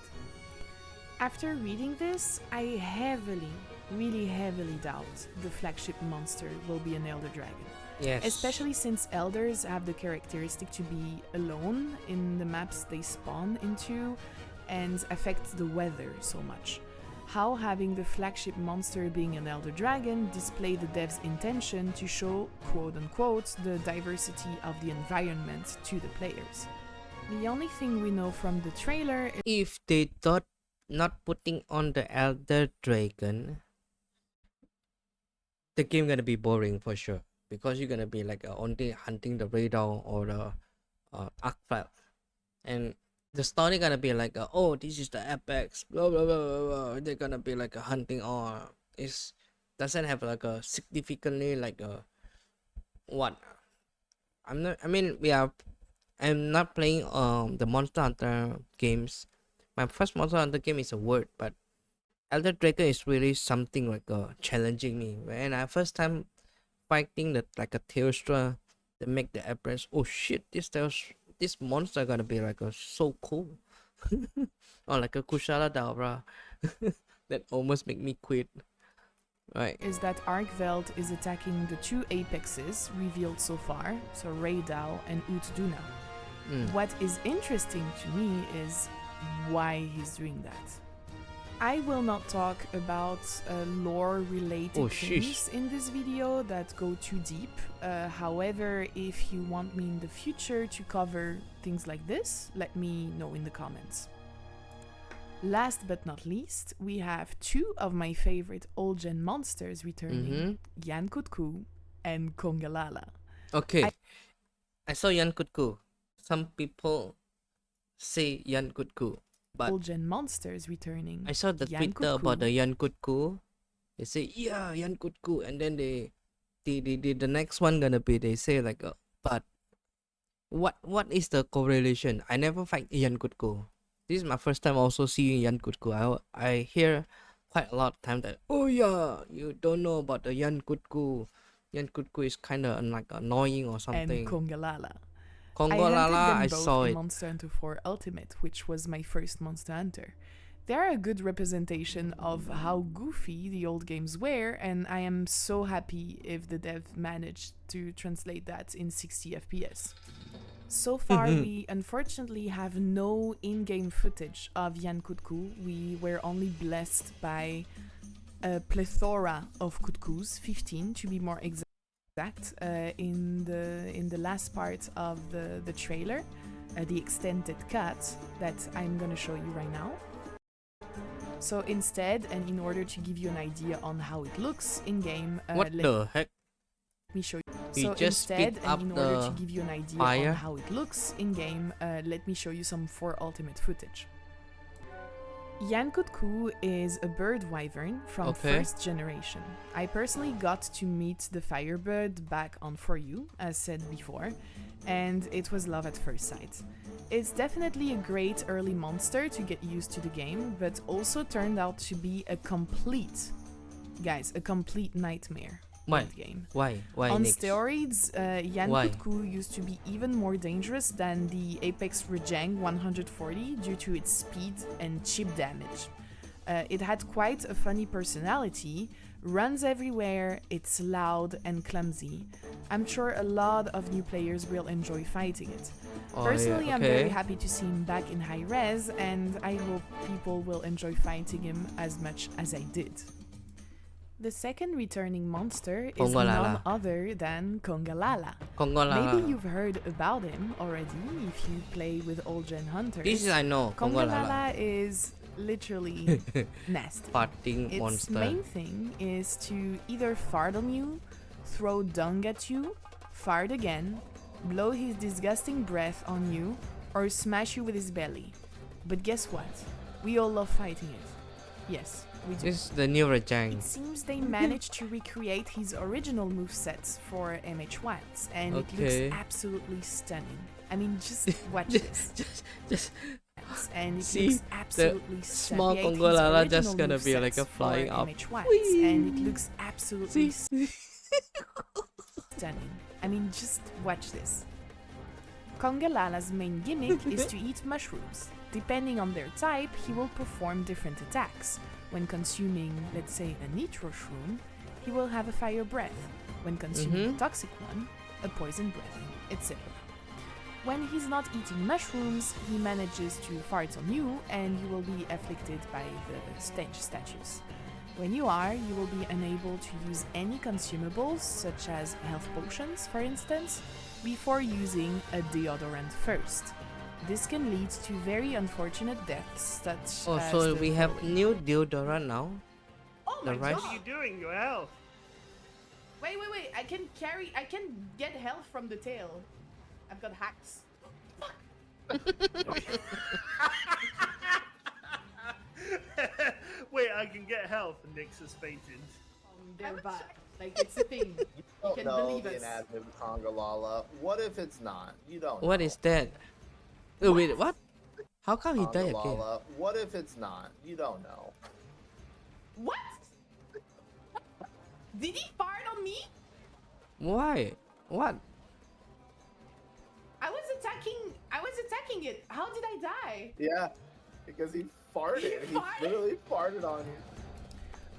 After reading this, I really heavily doubt the flagship monster will be an elder dragon. Yes. Especially since elders have the characteristic to be alone in the maps they spawn into and affect the weather so much. How having the flagship monster being an elder dragon display the dev's intention to show, quote-unquote, the diversity of the environment to the players. The only thing we know from the trailer is if they thought not putting on the elder dragon, the game gonna be boring for sure, because you're gonna be like only hunting the radar or the arc file, and the story gonna be like oh, this is the apex, blah blah blah blah, blah. They're gonna be like a hunting, or it doesn't have like a significantly like a what. I'm not playing the Monster Hunter games. My first Monster Hunter game is a word, but Elder Dragon is really something like challenging me. When I first time fighting the like a Teostra that make the appearance, oh shit, this monster gonna be like so cool. Or like a Kushala Daura that almost make me quit. Right. is that Arkveld is attacking the two apexes revealed so far, so Raydal and Utduna. What is interesting to me is why he's doing that. I will not talk about lore-related things in this video that go too deep. However, if you want me in the future to cover things like this, let me know in the comments. Last but not least, we have two of my favorite old-gen monsters returning, Yankutku and Kongalala. Okay, I saw Yankutku. Some people say Yankutku, but Old-gen monsters returning. I saw the Twitter about the Yankutku. They say, yeah, Yankutku, and then the next one gonna be, they say like, but what is the correlation? I never fight Yankutku. This is my first time also seeing Yankutku. I hear quite a lot of time that, oh yeah, you don't know about the Yankutku. Yankutku is kind of like annoying or something. And Kongalala. I both saw in it. Monster Hunter 4 Ultimate, which was my first Monster Hunter. They are a good representation of how goofy the old games were, and I am so happy if the dev managed to translate that in 60 FPS. So far, we unfortunately have no in-game footage of Yankutku. We were only blessed by a plethora of Kutkus, 15 to be more exact, in the last part of the trailer, the extended cut that I'm gonna show you right now. So instead, and in order to give you an idea on how it looks in game, What the heck? let me show you. He So just instead, picked up and in order the to give you an idea fire. on how it looks in game, let me show you some 4 Ultimate footage. Yankutku is a bird wyvern from first generation. I personally got to meet the firebird back on For You, as said before, and it was love at first sight. It's definitely a great early monster to get used to the game, but also turned out to be a complete nightmare. Why? Game. Why? On Nix? steroids, Yankutku used to be even more dangerous than the Apex Rejang 140 due to its speed and chip damage. It had quite a funny personality, runs everywhere, it's loud and clumsy. I'm sure a lot of new players will enjoy fighting it. Oh, Personally, yeah, I'm very okay. happy to see him back in high res, and I hope people will enjoy fighting him as much as I did. The second returning monster is Kongolala. none other than Kongalala. Kongolala. Maybe you've heard about him already if you play with old gen hunters. This is I know. Kongolala. Kongalala is literally nasty. Farting Its monster. main thing is to either fart on you, throw dung at you, fart again, blow his disgusting breath on you, or smash you with his belly. But guess what? We all love fighting it. Yes, we do. This is the new Rajang. It seems they managed to recreate his original movesets for MH Wilds, and it Okay. looks absolutely stunning. I mean, just watch this. Just And it See, looks absolutely small stunning. Kongolala just gonna be like a flying up. MH Wilds, and it looks absolutely see. stunning. I mean, just watch this. Kongalala's main gimmick is to eat mushrooms. Depending on their type, he will perform different attacks. When consuming, let's say, a nitro shroom, he will have a fire breath. When consuming a toxic one, a poison breath, etc. When he's not eating mushrooms, he manages to fart on you and you will be afflicted by the stench statues. When you are, you will be unable to use any consumables, such as health potions, for instance, before using a deodorant first. This can lead to very unfortunate deaths, such Oh, as so the we have following. new deodorant now. Oh The my rice? god, what are you doing? Your health. Wait, I can get health from the tail. I've got hacks. Wait, I can get health, Nyx is fainted. They're bad. Like, it's a thing. You don't can know believe the us. anatomy of Kongalala. What if it's not? You don't What know. is that? Oh, wait, what? How come he died again? Kongalala. What if it's not? You don't know. What? Did he fart on me? Why? What? I was attacking it. How did I die? Yeah, because he farted. He farted? literally farted on you.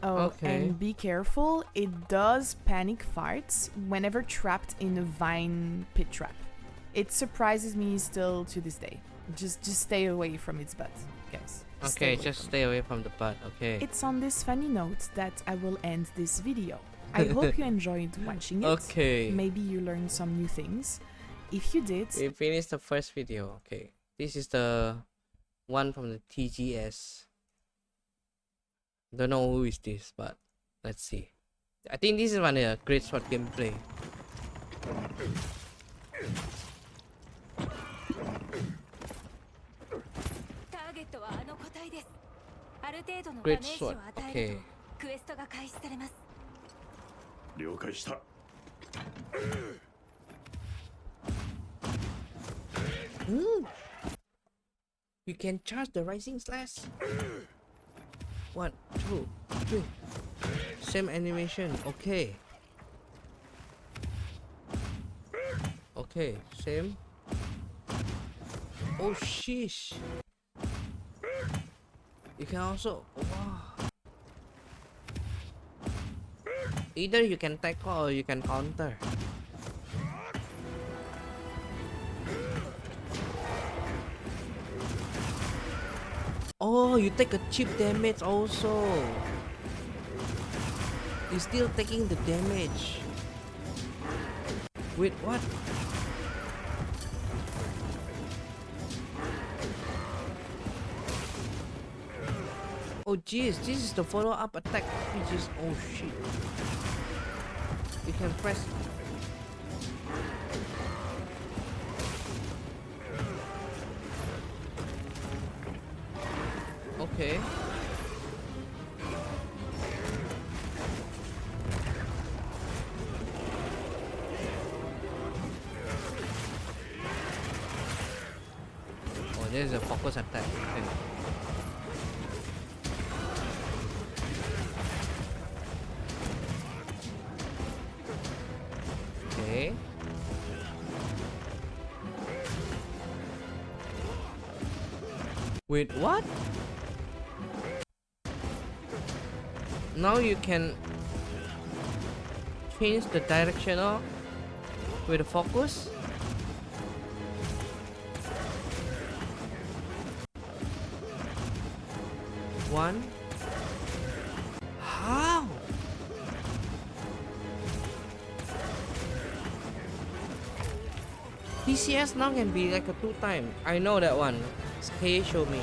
Oh, Okay. and be careful. It does panic farts whenever trapped in a vine pit trap. It surprises me still to this day. Just stay away from its butt, guys. Okay, just stay away from the butt. Okay. It's on this funny note that I will end this video. I hope you enjoyed watching it. Okay. Maybe you learned some new things. If you did, We finished the first video. Okay. This is the one from the TGS. Don't know who is this, but let's see. I think this is one of the great shot gameplay. Great sword. Okay. 了解した。 You can charge the rising slash. 1, 2, 3. Same animation. Okay. Okay, same. Oh sheesh. You can also wow. Either you can tackle or you can counter. Oh, you take a chip damage also. You're still taking the damage. Wait, what? Oh jeez, this is the follow-up attack, which is oh shit. You can press. Okay. Oh, there's a focus attack. Okay. Okay. Wait, what? Now you can change the directional with the focus? One. How? TCS now can be like a 2-time. I know that one. K show me.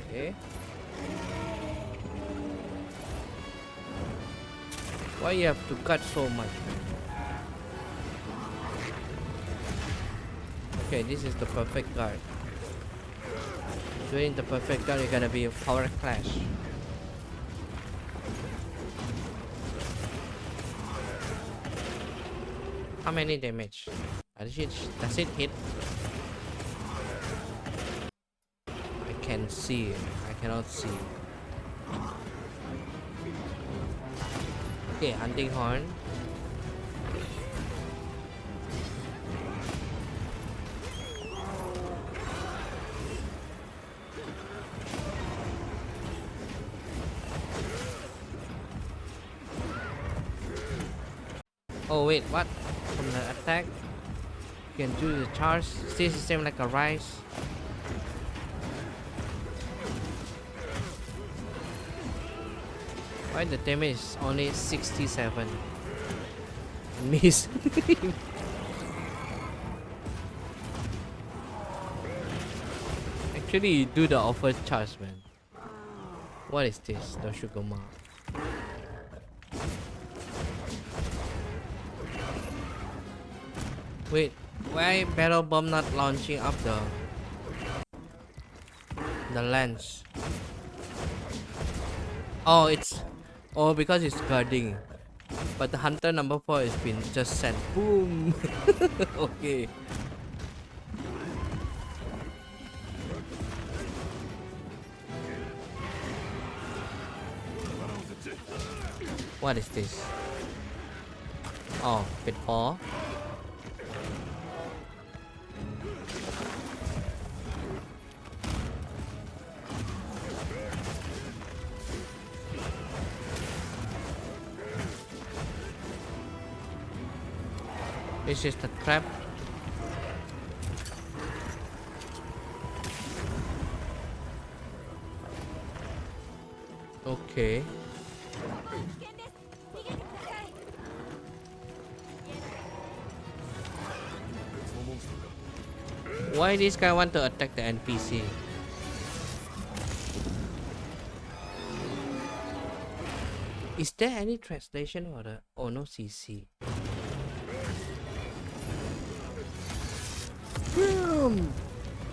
Okay. Why you have to cut so much? Okay, this is the perfect guard. Doing the perfect guard, you're gonna be a power clash. How many damage? Does it hit? I can see. I cannot see. Okay, hunting horn. Oh wait, what? From the attack, you can do the charge. Still system like a rise. Why the damage is only 67? Miss. Actually, you do the offer charge, man. What is this? The sugar mark. Wait, why battle bomb not launching up the lens? Oh, because it's guarding. But the hunter number 4 has been just sent. Boom. Okay. What is this? Oh, pitfall. This is the trap. Okay. Why this guy want to attack the NPC? Is there any translation or the no CC? Boom!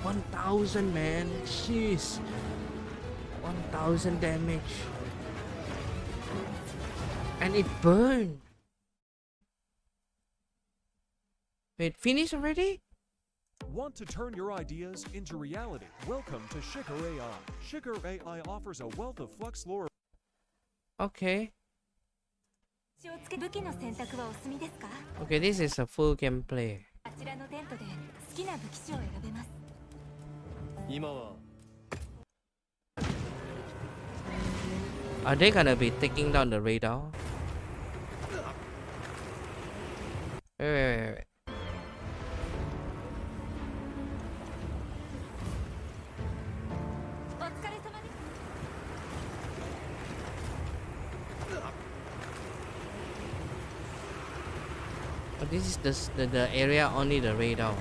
1000 man, jeez. 1000 damage. And it burned. Wait, finished already? Want to turn your ideas into reality? Welcome to Shicker AI. Shicker AI offers a wealth of flux lore. Okay. Okay, this is a full gameplay. Are they gonna be taking down the radar? Wait. Oh, this is the area only the radar.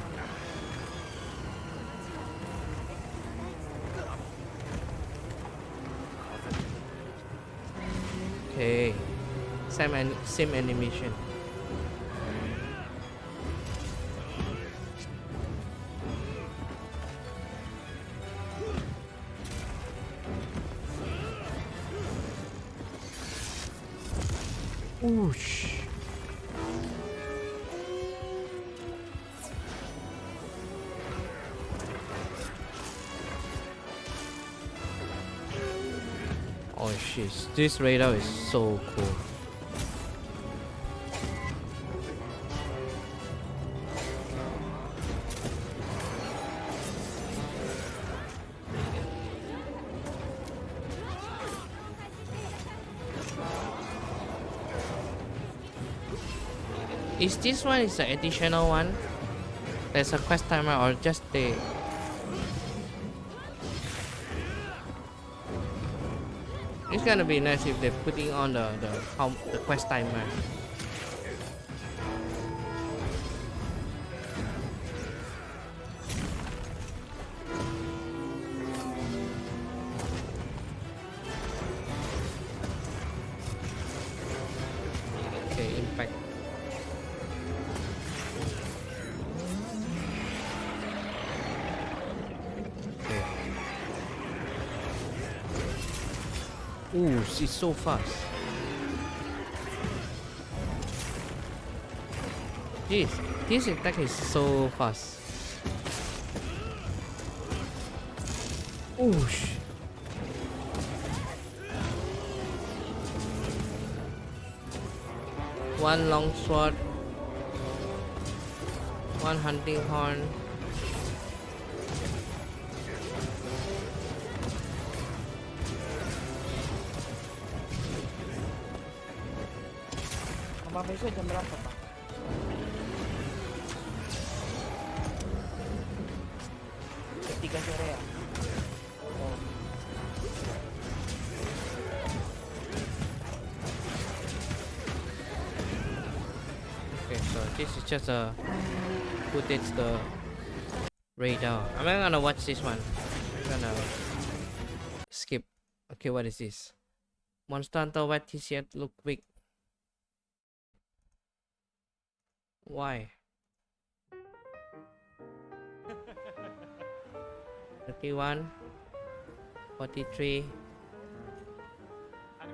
Okay, same animation. Whoosh. Oh shit, this radar is so cool. Is this one is the additional one? There's a quest timer or just the... It's gonna be nice if they're putting on the quest timer. Okay, impact. Okay. Ooh, she's so fast. This attack is so fast. Oosh. One long sword, one hunting horn. Mama jam berapa, Pak? Jam 3 sore ya? Oh. Okay, so this is just a footage the radar. I'm not gonna watch this one. I'm gonna skip. Okay, what is this? Monster Hunter White TGS look quick. Why? 31, 43,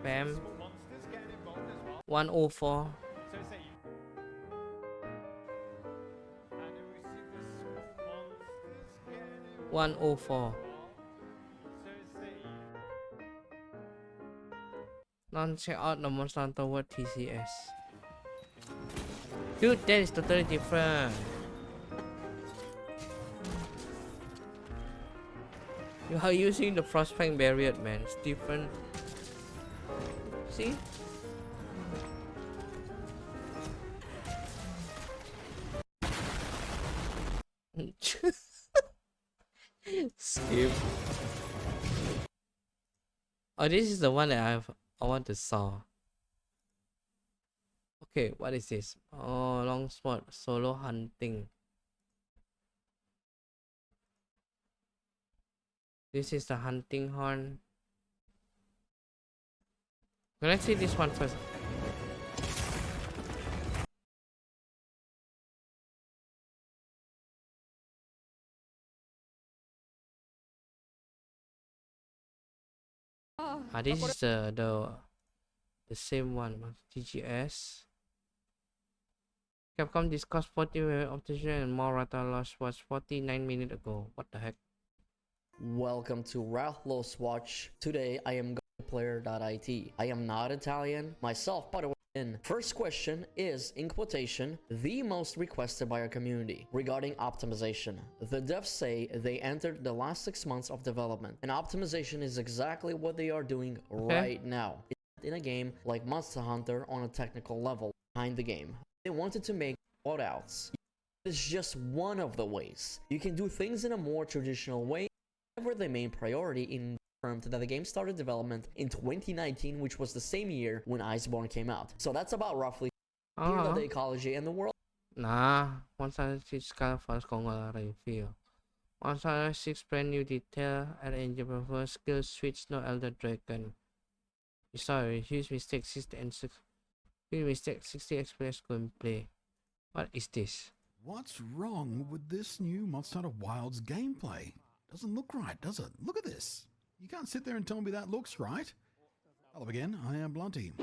bam, 104. 104. Now check out the Monster Hunter World TCS. Dude, that is totally different. You are using the Frostfang barrier, man. It's different. See? Skip. Oh, this is the one that I want to saw. Okay, what is this? Oh, long sword, solo hunting. This is the hunting horn. Okay, let's see this one first. This is the same one. TGS. Capcom discussed 40 optician and more Rata loss was 49 minutes ago. What the heck? Welcome to Rathlos Watch. Today I am player.it. I am not Italian myself, by the way. First question is, in quotation, the most requested by our community regarding optimization. The devs say they entered the last 6 months of development, and optimization is exactly what they are doing right now in a game like Monster Hunter on a technical level behind the game. They wanted to make loadouts. It's just one of the ways. You can do things in a more traditional way. However, the main priority in that the game started development in 2019, which was the same year when Iceborne came out. So that's about roughly the ecology and the world. Nah, 106 first Congo review. 106 brand new detail and engine performance skill switch no Elder Dragon. Sorry, huge mistake 60 and 6. Huge mistake 60 express gameplay. What is this? What's wrong with this new Monster Hunter Wilds gameplay? Doesn't look right, does it? Look at this. You can't sit there and tell me that looks right. Hello again, I am Blunty.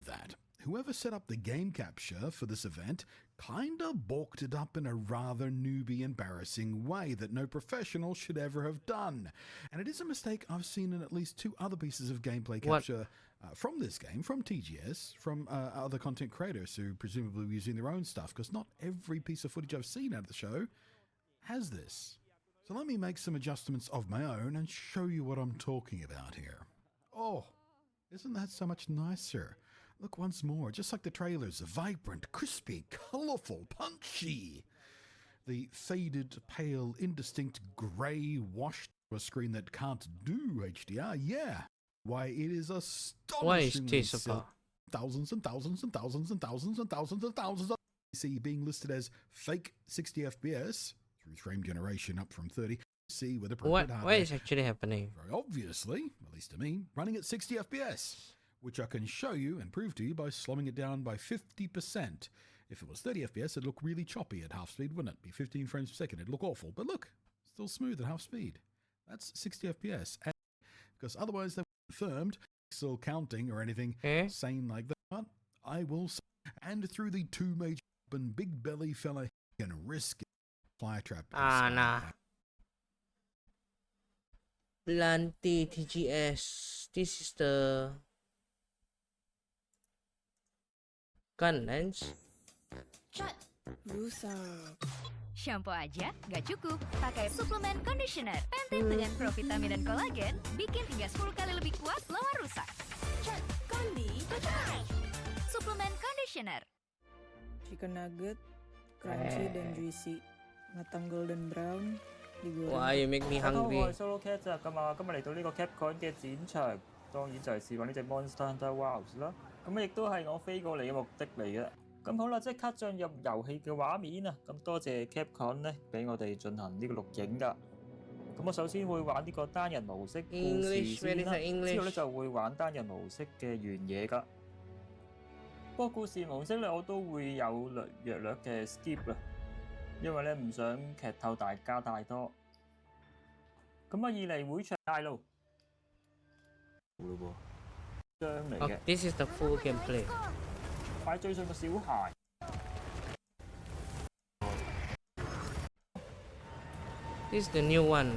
That whoever set up the game capture for this event kinda balked it up in a rather newbie embarrassing way that no professional should ever have done. And it is a mistake I've seen in at least 2 other pieces of gameplay capture from this game, from TGS, from other content creators who presumably were using their own stuff, because not every piece of footage I've seen out of the show has this. So let me make some adjustments of my own and show you what I'm talking about here. Oh, isn't that so much nicer? Look once more, just like the trailers, vibrant, crispy, colourful, punchy. The faded, pale, indistinct grey washed to a screen that can't do HDR, yeah. Why, it is What is astonishingly this silly. about? Thousands and thousands and thousands and thousands and thousands and thousands of PC being listed as fake 60 FPS through frame generation up from 30. See with appropriate hardware. What is actually happening? Very obviously, at least to me, running at 60 FPS, which I can show you and prove to you by slowing it down by 50%. If it was 30 FPS, it'd look really choppy at half speed, wouldn't it? Be 15 frames per second. It'd look awful. But look, still smooth at half speed. That's 60 FPS. And because otherwise they were confirmed, still counting or anything sane like that. I will say, and through the two major open big belly fella, he can risk it. Fly trap. Nah. Blanty TGS. This is the gun lens. Rusak. Shampoo aja gak cukup. Pakai suplemen conditioner. Pantene dengan provitamin dan kolagen bikin hingga 10 kali lebih kuat lawan rusak. Suplemen conditioner. Chicken nugget, crunchy dan juicy, matang golden brown, digoreng. Why you make me hungry? 我係 Solo Cat 啊，今日嚟到呢個 Capcom 嘅展場，當然就係試玩呢隻 Monster Hunter Wilds 啦。咁亦都係我飛過嚟嘅目的嚟嘅。咁好啦，即刻進入遊戲嘅畫面啊！咁多謝 Capcom 咧，俾我哋進行呢個錄影㗎。咁我首先會玩呢個單人模式故事先啦，之後咧就會玩單人模式嘅原野㗎。不過故事模式咧，我都會有略嘅 skip 啦，因為咧唔想劇透大家太多。咁啊，二嚟會場大路嘞喎，張嚟嘅。This is the full gameplay. 快追上個小孩。This is the new one.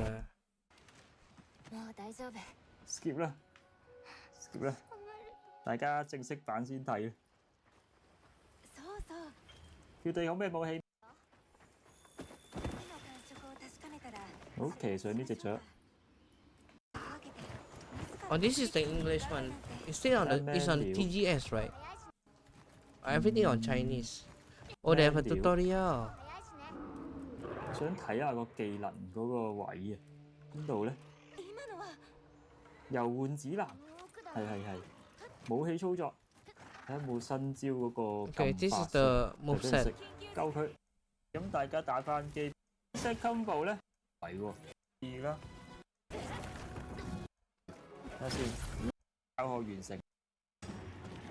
もう大丈夫。skip 啦 ，skip 啦，大家正式版先睇啦。そうそう。佢哋有咩武器？好，騎上呢隻雀。Oh, this is the English one. It's still on it's on TGS, right? Everything on Chinese. Oh, they have a tutorial. 想睇下個技能嗰個位啊，邊度咧？遊玩指南，係武器操作，睇下有冇新招嗰個撳法先，救佢。咁大家打翻機 set combo 咧，係喎，而家睇下先，教學完成，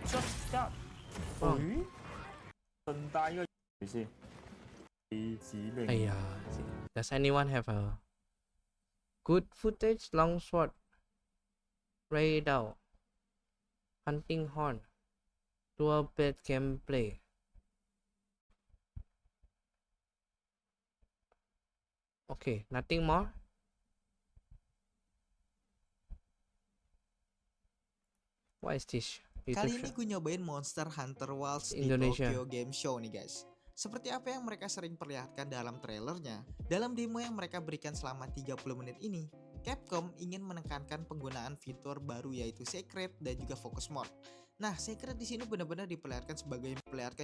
出格，咦？順帶個先。Does anyone have a good footage? Longsword, raid out, hunting horn, dual blade gameplay. Okay, nothing more. What is this? Kali ini gue nyobain Monster Hunter Wilds di Tokyo Game Show nih guys. Seperti apa yang mereka sering perlihatkan dalam trailernya, dalam demo yang mereka berikan selama 30 menit ini, Capcom ingin menekankan penggunaan fitur baru yaitu Secret dan juga Focus Mode. Nah, Secret di sini benar-benar diperlihatkan sebagai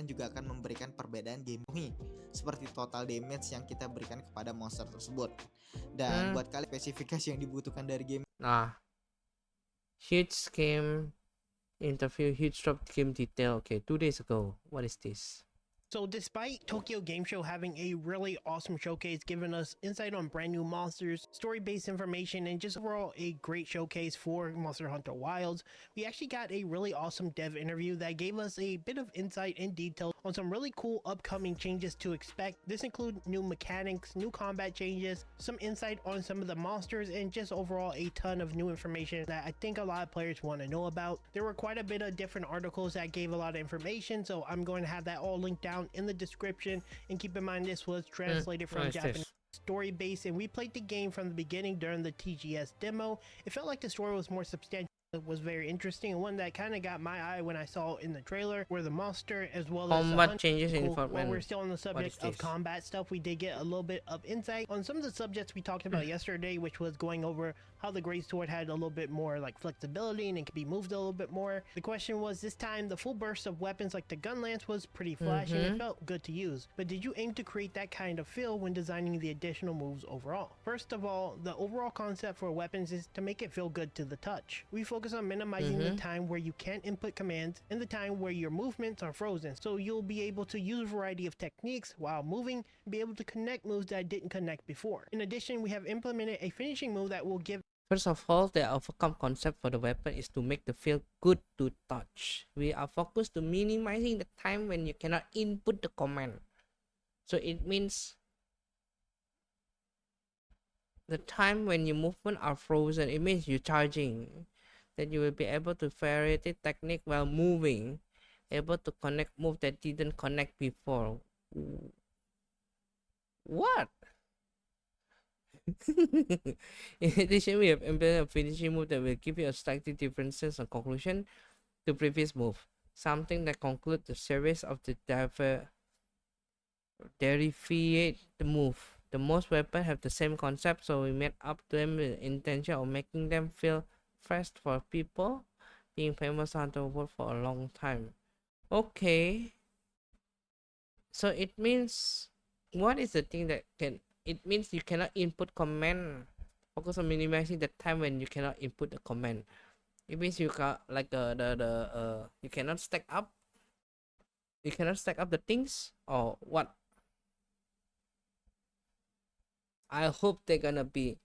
juga akan memberikan perbedaan gameplay seperti total damage yang kita berikan kepada monster tersebut. Dan buat kalian spesifikasi yang dibutuhkan dari game. Nah, huge game interview, huge drop game detail. Okay, 2 days ago. What is this? So despite Tokyo Game Show having a really awesome showcase, giving us insight on brand new monsters, story-based information, and just overall a great showcase for Monster Hunter Wilds, we actually got a really awesome dev interview that gave us a bit of insight and detail on some really cool upcoming changes to expect. This includes new mechanics, new combat changes, some insight on some of the monsters, and just overall a ton of new information that I think a lot of players want to know about. There were quite a bit of different articles that gave a lot of information, so I'm going to have that all linked down in the description. And keep in mind, this was translated from Japanese, story based, and we played the game from the beginning during the TGS demo. It felt like the story was more substantial was very interesting, and one that kind of got my eye when I saw in the trailer were the monster as well as the Combat hunt. changes in Cool. While development. we're still on the What subject is of this? combat stuff, we did get a little bit of insight on some of the subjects we talked about yesterday, which was going over how the great sword had a little bit more like flexibility and it could be moved a little bit more. The question was, this time the full burst of weapons like the gun lance was pretty flashy and it felt good to use, but did you aim to create that kind of feel when designing the additional moves overall? First of all, the overall concept for weapons is to make it feel good to the touch. We focus on minimizing the time where you can't input commands and the time where your movements are frozen, so you'll be able to use a variety of techniques while moving and be able to connect moves that didn't connect before. In addition, we have implemented a finishing move that will give. First of all, the overcome concept for the weapon is to make the feel good to touch. We are focused to minimizing the time when you cannot input the command. So it means the time when your movement are frozen, it means you're charging. Then you will be able to vary the technique while moving, able to connect move that didn't connect before. What? In addition, we have implemented a finishing move that will give you a slightly different sense of conclusion to previous move. Something that concludes the series of the derivate the move. The most weapons have the same concept, so we made up them with the intention of making them feel fresh for people being famous on the world for a long time. Okay. So it means, what is the thing that can, it means you cannot input command. Focus on minimizing the time when you cannot input the command. It means you got like you cannot stack up. You cannot stack up the things, or what? I hope they're gonna be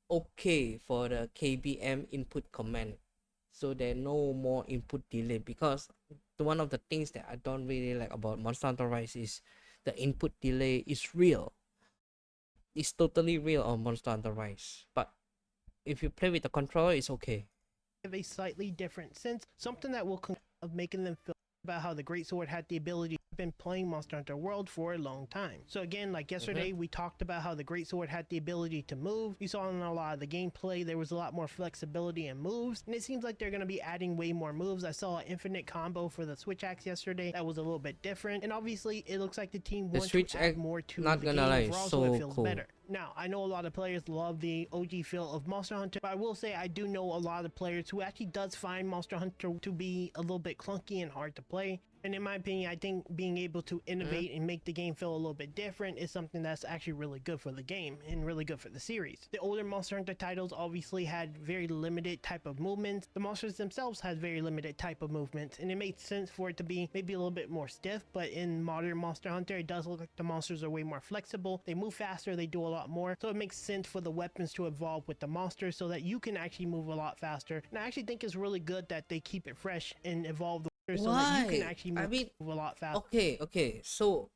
okay for the KBM input command, so there no more input delay, because one of the things that I don't really like about Monster Hunter Rise is the input delay is real. It's totally real on Monster Hunter Rise, but if you play with the controller, it's okay. Have a slightly different sense, something that will of making them feel about how the great sword had the ability to been playing Monster Hunter World for a long time. So again, like yesterday, we talked about how the great sword had the ability to move. You saw in a lot of the gameplay there was a lot more flexibility and moves, and it seems like they're going to be adding way more moves. I saw an infinite combo for the switch axe yesterday that was a little bit different, and obviously it looks like the team wants to add more to the game overall, so it feels better. Now, I know a lot of players love the OG feel of Monster Hunter, but I will say I do know a lot of players who actually does find Monster Hunter to be a little bit clunky and hard to play. And in my opinion, I think being able to innovate and make the game feel a little bit different is something that's actually really good for the game and really good for the series. The older Monster Hunter titles obviously had very limited type of movements. The monsters themselves had very limited type of movements, and it made sense for it to be maybe a little bit more stiff, but in modern Monster Hunter, it does look like the monsters are way more flexible. They move faster, they do a lot more, so it makes sense for the weapons to evolve with the monsters so that you can actually move a lot faster. And I actually think it's really good that they keep it fresh and evolve the so that you can actually move a lot faster. Okay, so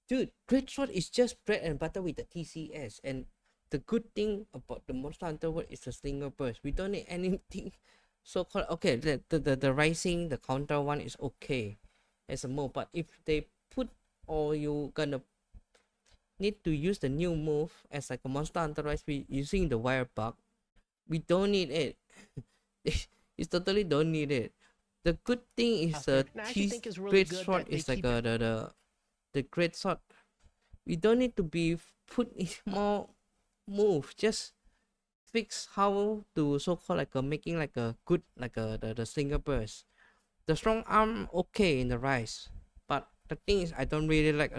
dude, Great Sword is just bread and butter with the TCS, and the good thing about the Monster Hunter World is the Slinger Burst. We don't need anything so called, okay, the rising, the counter one is okay as a move, but if they put, or you gonna need to use the new move as like a Monster Hunter Rise, we using the wire bug, we don't need it. You totally don't need it. The good thing is the Great Sword is like the Great Sword. We don't need to be put in more move. Just fix how to so called like making like a good like the Slinger Burst. The strong arm okay in the Rise, but the thing is I don't really like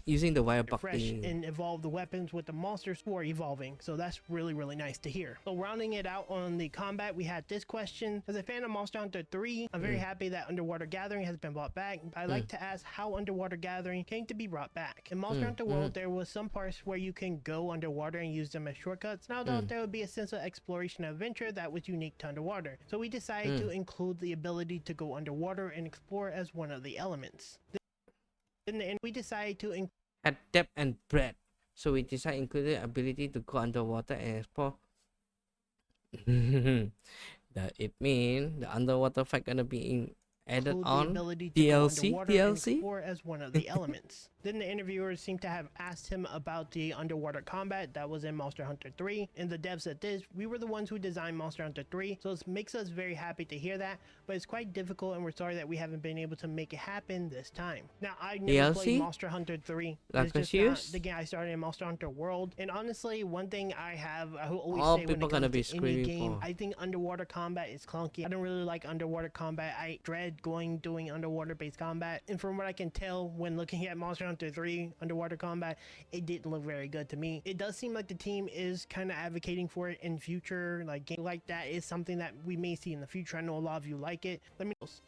using the wire bug thing. And evolve the weapons with the monsters who are evolving, so that's really nice to hear. So rounding it out on the combat, we had this question. As a fan of Monster Hunter 3, I'm very happy that Underwater Gathering has been brought back. I'd like to ask how Underwater Gathering came to be brought back. In Monster Hunter World, there was some parts where you can go underwater and use them as shortcuts. Now I thought there would be a sense of exploration and adventure that was unique to underwater, so we decided to include the ability to go underwater and explore as one of the elements. In the end, we decided to add depth and breadth. So we decided to include the ability to go underwater and explore. That it means the underwater fight gonna be Added include on the ability to go DLC, underwater and DLC. explore as one of the elements. Then the interviewers seem to have asked him about the underwater combat that was in Monster Hunter 3. And the devs said this, we were the ones who designed Monster Hunter 3, so it makes us very happy to hear that, but it's quite difficult and we're sorry that we haven't been able to make it happen this time. Now, I never played DLC? Monster Hunter 3. Like It's just confused? not the game I started in Monster Hunter World. And honestly, one thing I always All say when people it gonna comes be to any screaming game, for. I think underwater combat is clunky. I don't really like underwater combat. I dread doing underwater based combat. And from what I can tell when looking at Monster Hunter 3 underwater combat, it didn't look very good to me. It does seem like the team is kind of advocating for it in future. Like game like that is something that we may see in the future. I know a lot of you like it.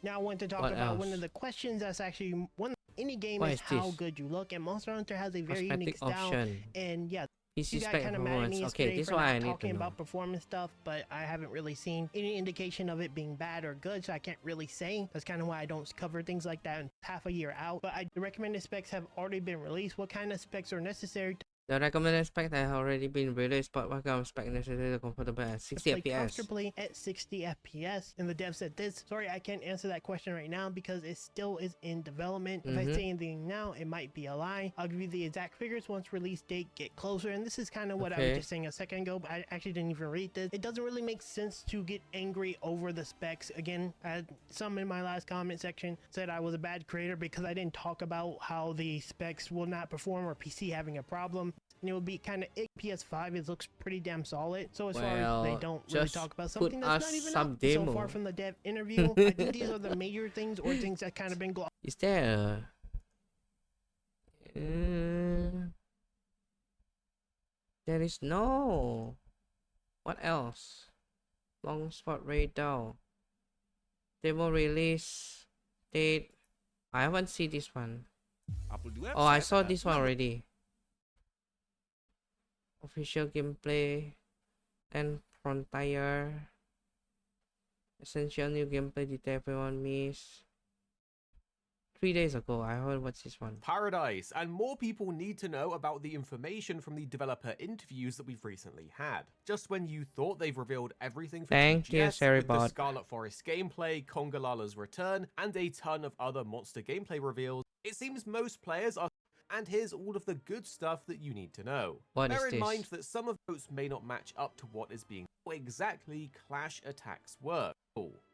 Now I want to talk What about one else? of the questions that's actually one of any game What is is how this? good you look, and Monster Hunter has a very unique Perspective style. option. And yeah, PC you got spec kind of mad at me performance. Okay, yesterday this for one I not need to talking know. about performance stuff, but I haven't really seen any indication of it being bad or good, so I can't really say. That's kind of why I don't cover things like that half a year out. But the recommended specs have already been released. What kind of specs are necessary The recommended spec have already been released, but what kind of spec necessary to comfortable at 60 play FPS? comfortably at 60 FPS? And the dev said this, sorry, I can't answer that question right now because it still is in development. If I say anything now, it might be a lie. I'll give you the exact figures once release date get closer. And this is kind of what I was Okay. just saying a second ago, but I actually didn't even read this. It doesn't really make sense to get angry over the specs. Again, some in my last comment section said I was a bad creator because I didn't talk about how the specs will not perform or PC having a problem. And it would be kind of PS5. It looks pretty damn solid. So as far as they don't really just talk about put something that's us not even some out demo. so far from the dev interview, I think these are the major things or things that kind of been glossed. Is there there is no. What else? Long spot radar. Demo release date. I haven't seen this one. Oh, I saw this one already. Official gameplay and frontier. Essential new gameplay detail everyone missed. 3 days ago, I heard what's this one. Paradise, and more people need to know about the information from the developer interviews that we've recently had. Just when you thought they've revealed everything for Thank you, TGS, with the Seribot. Scarlet Forest gameplay, Conga Lala's return, and a ton of other monster gameplay reveals, it seems most players are. And here's all of the good stuff that you need to know. What Bear is in this? mind that some of those may not match up to what is being exactly clash attacks work.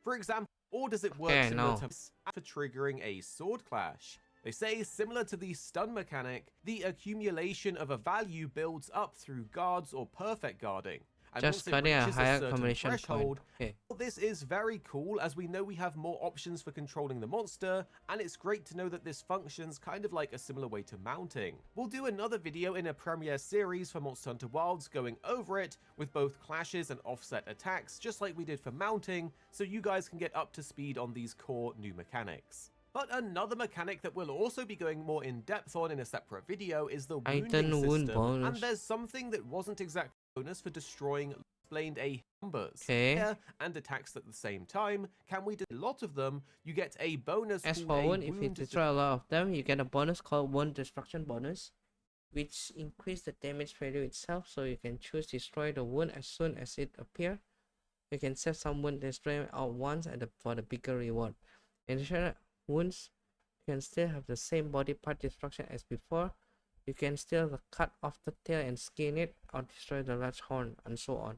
For example, or does it work Okay, similar no. to for triggering a sword clash? They say similar to the stun mechanic, the accumulation of a value builds up through guards or perfect guarding. And Just once it getting a reaches higher certain combination threshold, point. Okay. this is very cool as we know we have more options for controlling the monster, and it's great to know that this functions kind of like a similar way to mounting. We'll do another video in a premiere series for Monster Hunter Wilds going over it with both clashes and offset attacks just like we did for mounting, so you guys can get up to speed on these core new mechanics. But another mechanic that we'll also be going more in depth on in a separate video is the wounding wound system, bonus. and there's something that wasn't exactly bonus for destroying explained a numbers. Okay. And attacks at the same time. Can we do a lot of them? You get a bonus. As called for a wound, if you destroy a lot of them, you get a bonus called wound destruction bonus, which increase the damage value itself, so you can choose destroy the wound as soon as it appears. You can set some wound destroy out once for the bigger reward. In addition, wounds can still have the same body part destruction as before. You can still cut off the tail and skin it, or destroy the large horn, and so on.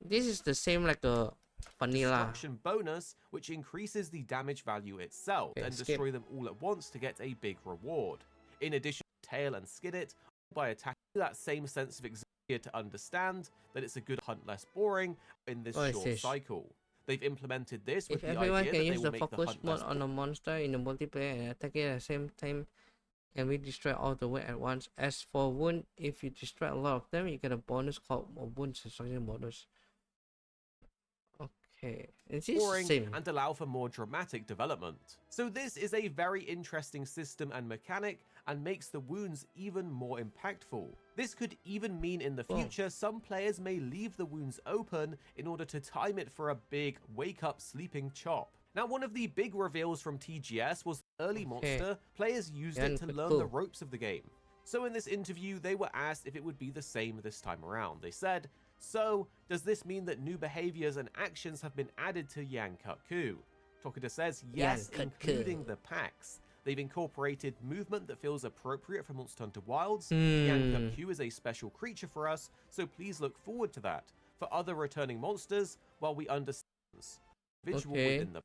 This is the same like a vanilla. Destruction bonus, which increases the damage value itself, Okay, and skip. destroy them all at once to get a big reward. In addition, tail and skin it by attacking that same sense of exotic to understand that it's a good hunt less boring in this What is short this? cycle. They've implemented this with If the everyone idea can that they use will the make the focus hunt mode less on a monster in the multiplayer and attack it at the same time, and we destroy all the wound at once. As for wound, if you destroy a lot of them, you get a bonus called a wound destruction bonus. Okay, it's the boring same. and allow for more dramatic development. So this is a very interesting system and mechanic and makes the wounds even more impactful. This could even mean in the future some players may leave the wounds open in order to time it for a big wake up sleeping chop. Now, one of the big reveals from TGS was early monster. Players used it to learn the ropes of the game. So in this interview, they were asked if it would be the same this time around. They said, "So, does this mean that new behaviors and actions have been added to Yankaku?" Tokida says Yang yes, Cut including Ku. the packs. They've incorporated movement that feels appropriate for Monster Hunter Wilds. Hmm. Yang Q is a special creature for us, so please look forward to that. For other returning monsters, while we understand individual Okay. within the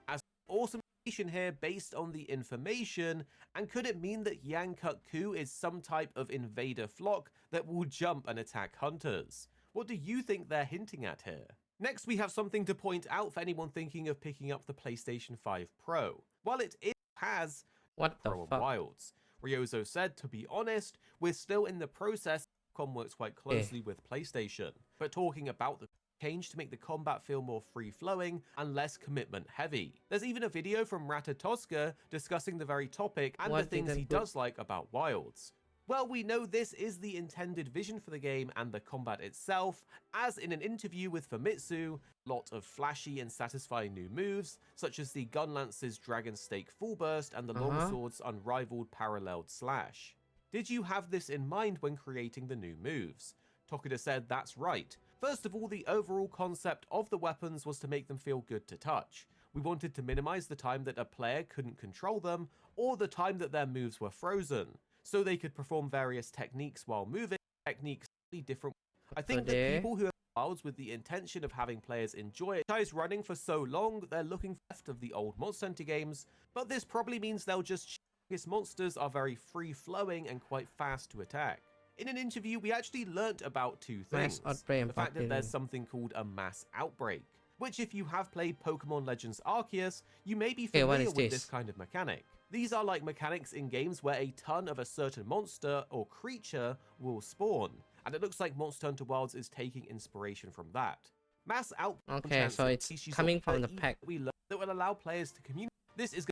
as awesome here based on the information, and could it mean that Yang Ku is some type of invader flock that will jump and attack hunters? What do you think they're hinting at here? Next, we have something to point out for anyone thinking of picking up the PlayStation 5 Pro. While it has What the Pro and fuck? Wilds, Ryozo said, to be honest, we're still in the process. Capcom works quite closely with PlayStation, but talking about the change to make the combat feel more free-flowing and less commitment-heavy. There's even a video from Ratatoska discussing the very topic and the things he does like about Wilds. Well, we know this is the intended vision for the game and the combat itself, as in an interview with Famitsu, a lot of flashy and satisfying new moves, such as the Gunlance's Dragon Stake Full Burst and the Longsword's Unrivaled Paralleled Slash. Did you have this in mind when creating the new moves? Tokida said that's right. First of all, the overall concept of the weapons was to make them feel good to touch. We wanted to minimize the time that a player couldn't control them, or the time that their moves were frozen, so they could perform various techniques while moving, techniques slightly different. I think that people who have Wilds with the intention of having players enjoy it, guys running for so long, they're looking left of the old Monster Hunter games, but this probably means they'll just his monsters are very free-flowing and quite fast to attack. In an interview, we actually learnt about two things. The fact that there's something called a mass outbreak, which if you have played Pokemon Legends Arceus, you may be familiar with this kind of mechanic. These are like mechanics in games where a ton of a certain monster or creature will spawn, and it looks like Monster Hunter Wilds is taking inspiration from that. Mass outbreak. Okay, so it's coming from the pack. We learn that will allow players to communicate. This is going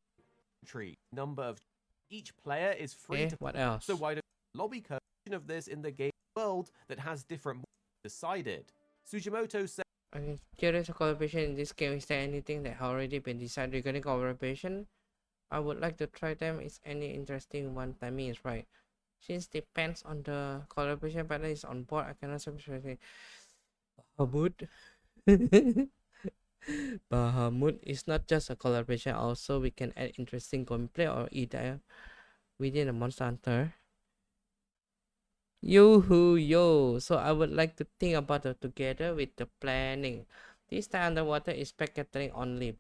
to be a number of each player is free to. What else? So why don't lobby code of this in the game world that has different decided? Sujimoto said, I'm curious of collaboration in this game. Is there anything that already been decided regarding collaboration? I would like to try them. Is any interesting one? Timing is right. Since depends on the collaboration partner is on board, I cannot say Bahamut. Bahamut is not just a collaboration. Also, we can add interesting gameplay or either within a Monster Hunter. Yo, so I would like to think about it together with the planning. This time underwater is packaging only.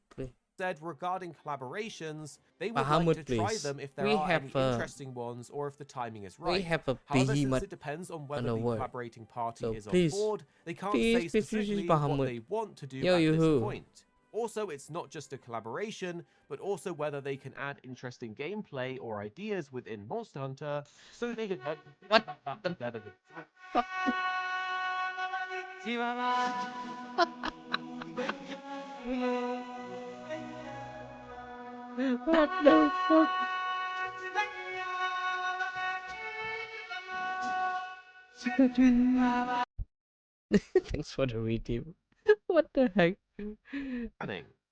Said regarding collaborations, they would like to try them if there are any interesting ones or if the timing is right. We have a However, since it depends on whether the collaborating party is on board, they can't say specifically what they want to do at this point. Also, it's not just a collaboration, but also whether they can add interesting gameplay or ideas within Monster Hunter, so they can add what the fuck? Thanks for the redeem. What the heck?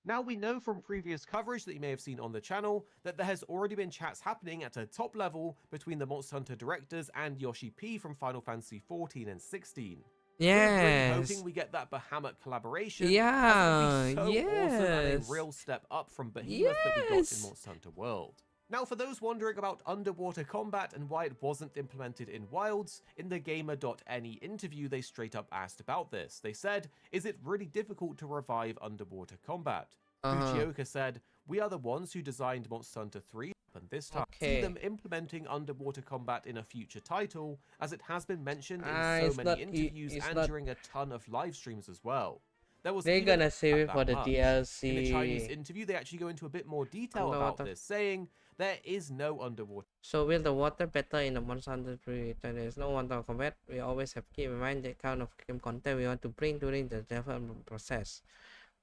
Now, we know from previous coverage that you may have seen on the channel that there has already been chats happening at a top level between the Monster Hunter directors and Yoshi P from Final Fantasy 14 and 16. Yes. We're really hoping we get that Bahamut collaboration. Yeah, as it would be so awesome and a yes. real step up from Behemoth that we got in Monster Hunter World. Now, for those wondering about underwater combat and why it wasn't implemented in Wilds, in the Gamer.ne interview they straight up asked about this. They said, is it really difficult to revive underwater combat? Fujioka said, we are the ones who designed Monster Hunter 3 and this time see them implementing underwater combat in a future title, as it has been mentioned in so many interviews and during a ton of live streams as well. They're gonna save it for the DLC. In the Chinese interview, they actually go into a bit more detail about this, saying there is no underwater. So will the water better in the Monster Hunter 3? There is no water combat. We always have to keep in mind the kind of game content we want to bring during the development process.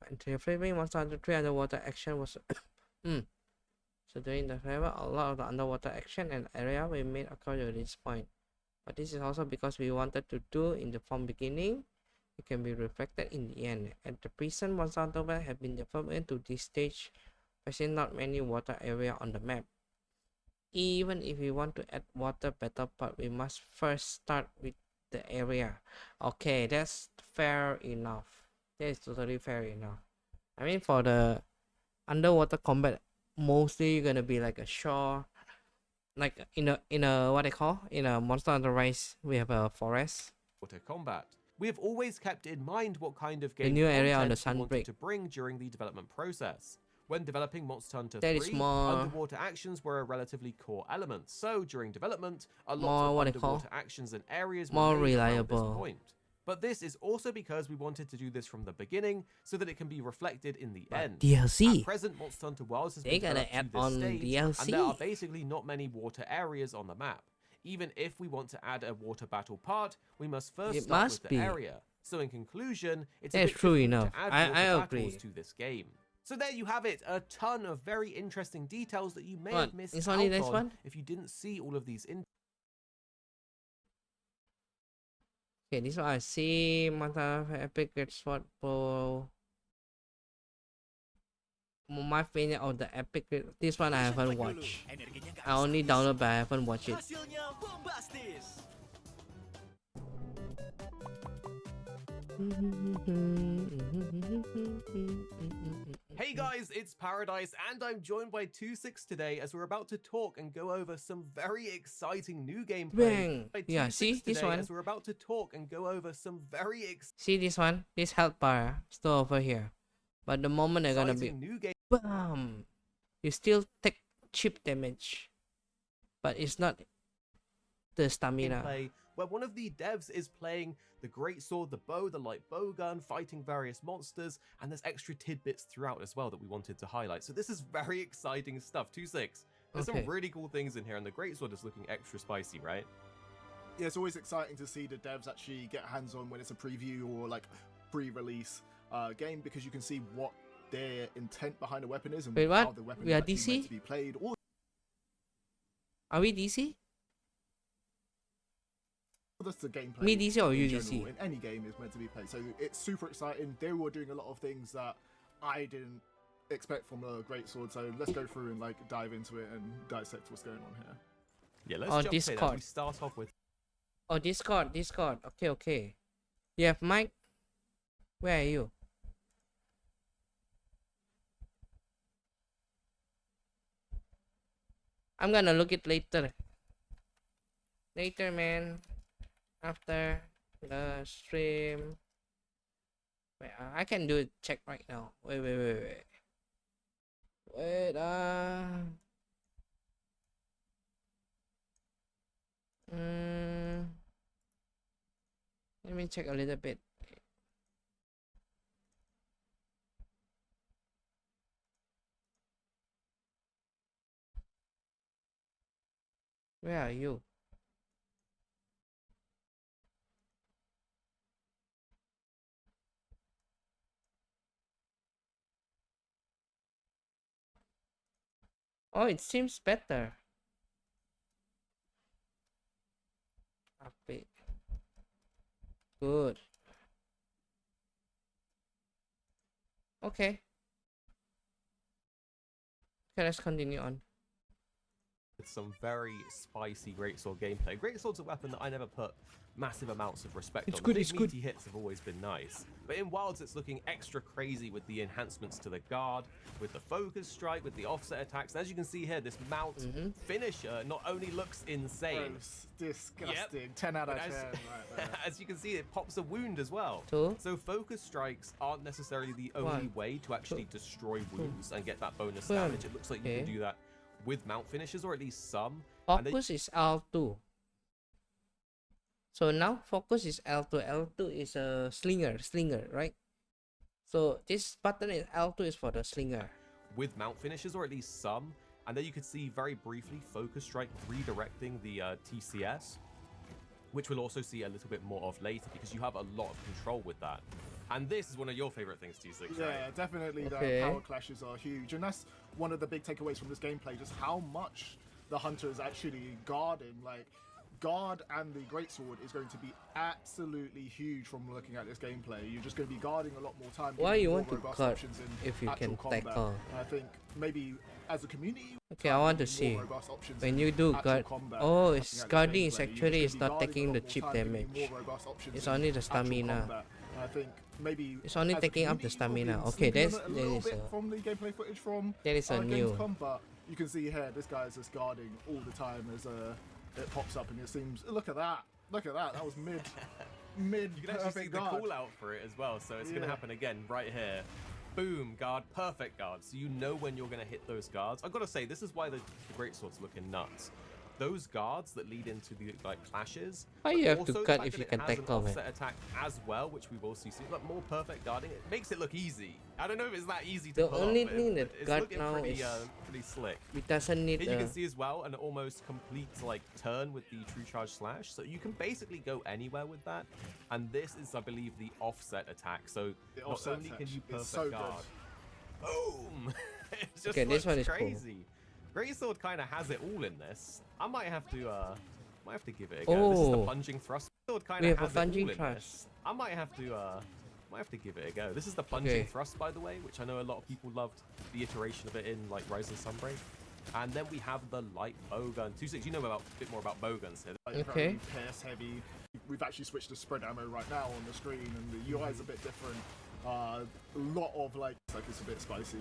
And developing Monster Hunter 3 underwater action was So during the level, a lot of the underwater action and area we made occur at this point. But this is also because we wanted to do in the from beginning. It can be reflected in the end. At the present, Monster Hunter World have been developed into this stage, facing not many water area on the map. Even if we want to add water battle part, we must first start with the area. Okay, that's fair enough. That is totally fair enough. I mean, for the underwater combat, mostly you're gonna be like a shore, like in a what they call in a Monster Hunter Rise, we have a forest. Water combat. We have always kept in mind what kind of The game new area on the content we wanted Sunbreak. to bring during the development process. When developing Monster Hunter That is 3, more- underwater actions were a relatively core element. So during development, a lot More of what they call- underwater actions and areas more were made around this reliable. point. But this is also because we wanted to do this from the beginning so that it can be reflected in the end. DLC. At present, Monster Hunter Wilds has They been gotta developed add to this on stage, DLC. and there are basically not many water areas on the map. Even if we want to add a water battle part, we must first It start must with the be. area. So in conclusion, it's a That's bit true difficult enough. to add I water agree. battles to this game. So there you have it, a ton of very interesting details that you may What? have missed It's out only this on one? if you didn't see all of these Okay, this one I see. Monster Epic Great Sword Pro. My favorite of the Epic. This one I haven't watched. I only download, but I haven't watched it. Hasilnya bombastis. Hey guys, it's Paradise, and I'm joined by 26 today as we're about to talk and go over some very exciting new gameplay. Bang. By Yeah, 26 see this today one. As we're about to talk and go over some very See this one? This health bar still over here. But the moment they're gonna be exciting new game. BAM! You still take chip damage. But it's not the stamina. Gameplay where one of the devs is playing the great sword, the bow, the light bow gun, fighting various monsters, and there's extra tidbits throughout as well that we wanted to highlight. So this is very exciting stuff. 2-6. There's Okay. some really cool things in here, and the great sword is looking extra spicy, right? Yeah, it's always exciting to see the devs actually get hands-on when it's a preview or like pre-release game, because you can see what their intent behind the weapon is and Wait, what? how the weapon We are is actually DC? meant to be played. All Are we DC? that's the gameplay. Me DC or in you general, DC? in any game is meant to be played. So it's super exciting. They were doing a lot of things that I didn't expect from a great sword. So let's go through and like dive into it and dissect what's going on here. Yeah, let's On jump in as Discord. we start off with Oh, Discord. Okay, okay. You have mic? Where are you? I'm gonna look it later. Later, man. After the stream. Wait, I can do it. Check right now. Wait. Wait, let me check a little bit. Where are you? Oh, it seems better. Update. Good. Okay. Okay, let's continue on. some very spicy greatsword gameplay. Greatsword's a weapon that I never put massive amounts of respect It's on. good, The it's big good. meaty hits have always been nice. But in Wilds, it's looking extra crazy with the enhancements to the guard, with the focus strike, with the offset attacks. And as you can see here, this mount finisher not only looks insane. Gross, disgusting. 10 out of but 10 right there. as you can see, it pops a wound as well. Two. So focus strikes aren't necessarily the only One. way to actually destroy wounds and get that bonus One. damage. It looks like you can Okay. do that with mount finishers, or at least some. And they- Focus is L2. So now focus is L2. L2 is a slinger, right? So this button is L2 is for the slinger. with mount finishers, or at least some. And then you could see very briefly focus strike redirecting the TCS, which we'll also see a little bit more of later because you have a lot of control with that. And this is one of your favorite things, T6, Yeah, right? definitely. Okay. The power clashes are huge, and that's one of the big takeaways from this gameplay. Just how much the hunter is actually guarding. Like, guard and the greatsword is going to be absolutely huge from looking at this gameplay. You're just going to be guarding a lot more time. Why giving you more want to robust guard options in if you actual can combat. tackle? And I think maybe as a community. Okay, I want to having see more robust options when in you do actual guard. combat, Oh, looking it's at this guarding is gameplay, you're actually just it's gonna not be guarding taking a the lot chip more time, giving you damage. more robust options It's in only the actual stamina. combat. I think maybe It's only as a taking up the community, we've stamina. been Okay, sleeping there on it a little is bit a from the gameplay footage from there is a new. Gamescom, but you can see here this guy is just guarding all the time as it pops up, and it seems. Look at that! Look at that! That was mid. You can actually see Perfect the guard. call out for it as well, so it's going to Yeah. happen again right here. Boom, guard, perfect guard. So you know when you're going to hit those guards. I've got to say, this is why the greatsword's looking nuts. Those guards that lead into the clashes. Why but you have also to the cut fact if that you it can has an tackle, man? offset attack as well, which we've also seen. Like more perfect guarding, it makes it look easy. I don't know if it's that easy to The pull only off, but thing that it's guard looking now pretty, is pretty slick. it doesn't need Here you a can see as well an almost complete like turn with the true charge slash, so you can basically go anywhere with that. And this is, I believe, the offset attack. So The not offset only can attack you is perfect so good. guard, boom! It just Okay, this looks one is cool. crazy. Greatsword kind of has it all in this. I might have to give it a go. This is the Oh. plunging thrust. Sword kind We of have a has it all plunging in thrust. this. I might have to give it a go. This is the plunging Okay. thrust, by the way, which I know a lot of people loved the iteration of it in like Rise of Sunbreak. And then we have the light bowgun. 2-6, you know a bit more about bowguns here. Like very pierce heavy. We've actually switched to spread ammo right now on the screen, and the UI is a bit different. A lot of like it's a bit spicy.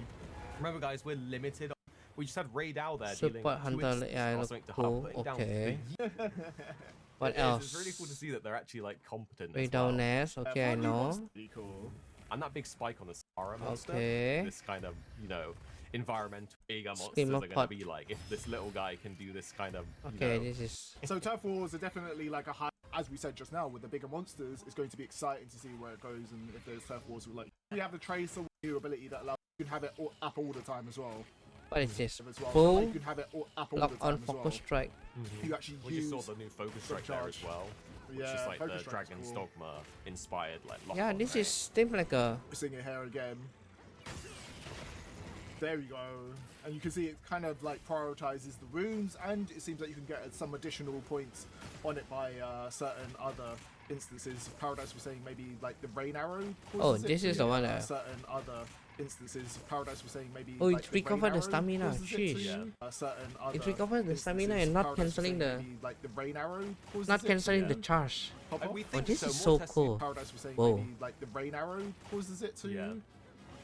Remember, guys, we're limited. We just had Raid Owl there Support dealing hunter, 2 instances yeah, or look something to cool. putting down Okay. 3. What It is. else? It's really cool to see that they're actually like competent. Way as well. down nest. Okay, I know. Pretty cool. And that big spike on the Sahara monster. Okay. This kind of, environmental bigger monsters Screamer are going to pot. be like if this little guy can do this kind of. Okay, this is. So turf wars are definitely like a high. As we said just now, with the bigger monsters, it's going to be exciting to see where it goes, and if there's turf wars, like we have the tracer new ability that allows you can have it up all the time as well. What is this? As well. Full Like, you can have it up all lock the time on as focus well. strike. You actually We use just saw the new focus strike there as charge. well, which is Yeah, like focus the strike's Dragon's cool. Dogma inspired like. lock Yeah, on this there. is seems like a. We're seeing it here again. There you go. And you can see it kind of like prioritizes the runes, and it seems like you can get some additional points on it by certain other instances. Paradise was saying maybe like the rain arrow. Oh, causes it this to is the you, one. certain other instances. Paradise was saying maybe. Oh, like it the rain recovered the arrow stamina, causes it to sheesh. you. Certain other It recovers the stamina instances. and not Paradise was cancelling saying the. maybe, like the rain arrow causes Not it cancelling to the you. charge. Pop off. we Oh, think this so. is More so testing- cool. Paradise was saying Whoa. maybe like the rain arrow causes it to you.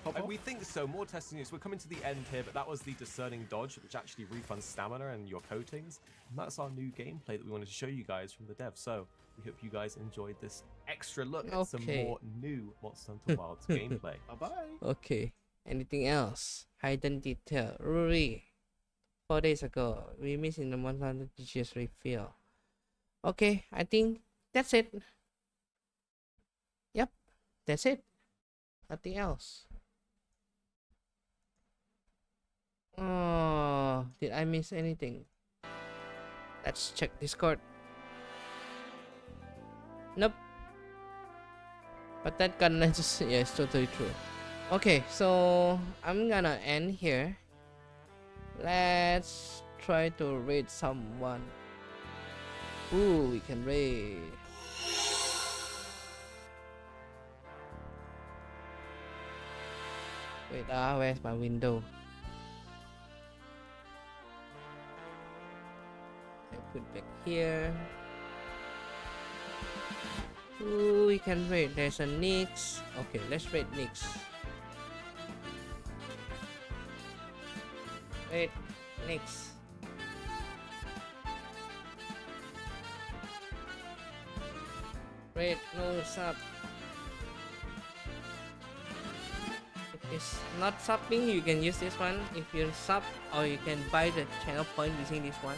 Pop And off. we think so. More testing news. We're coming to the end here, but that was the discerning dodge, which actually refunds stamina and your coatings. And that's our new gameplay that we wanted to show you guys from the dev. So we hope you guys enjoyed this extra look at some Okay. more new Monster Hunter Wilds gameplay. Bye bye. Okay. Anything else? Hidden detail. Ruri. 4 days ago, we missed in the 100 TGS refill. Okay, I think that's it. Yep, that's it. Nothing else. Oh, did I miss anything? Let's check Discord. Nope. But that gun just yeah, it's totally true. Okay, so I'm gonna end here. Let's try to raid someone. Ooh, we can raid. Wait, where's my window? I put back here. Ooh, we can raid. There's a Nyx. Okay, let's raid Nyx. Raid Nyx. Raid no sub. If it's not subbing, you can use this one. If you sub, or you can buy the channel point using this one.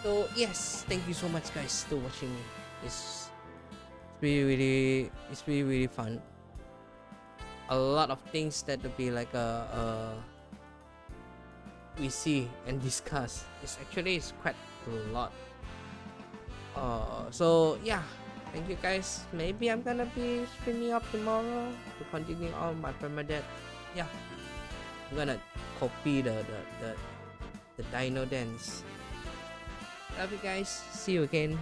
So yes, thank you so much guys to watching me. It's really fun. A lot of things that will be like we see and discuss. It's quite a lot. So yeah, thank you guys. Maybe I'm gonna be streaming up tomorrow to continue on my permadeath. Yeah, I'm gonna copy the dino dance. Love you guys. See you again.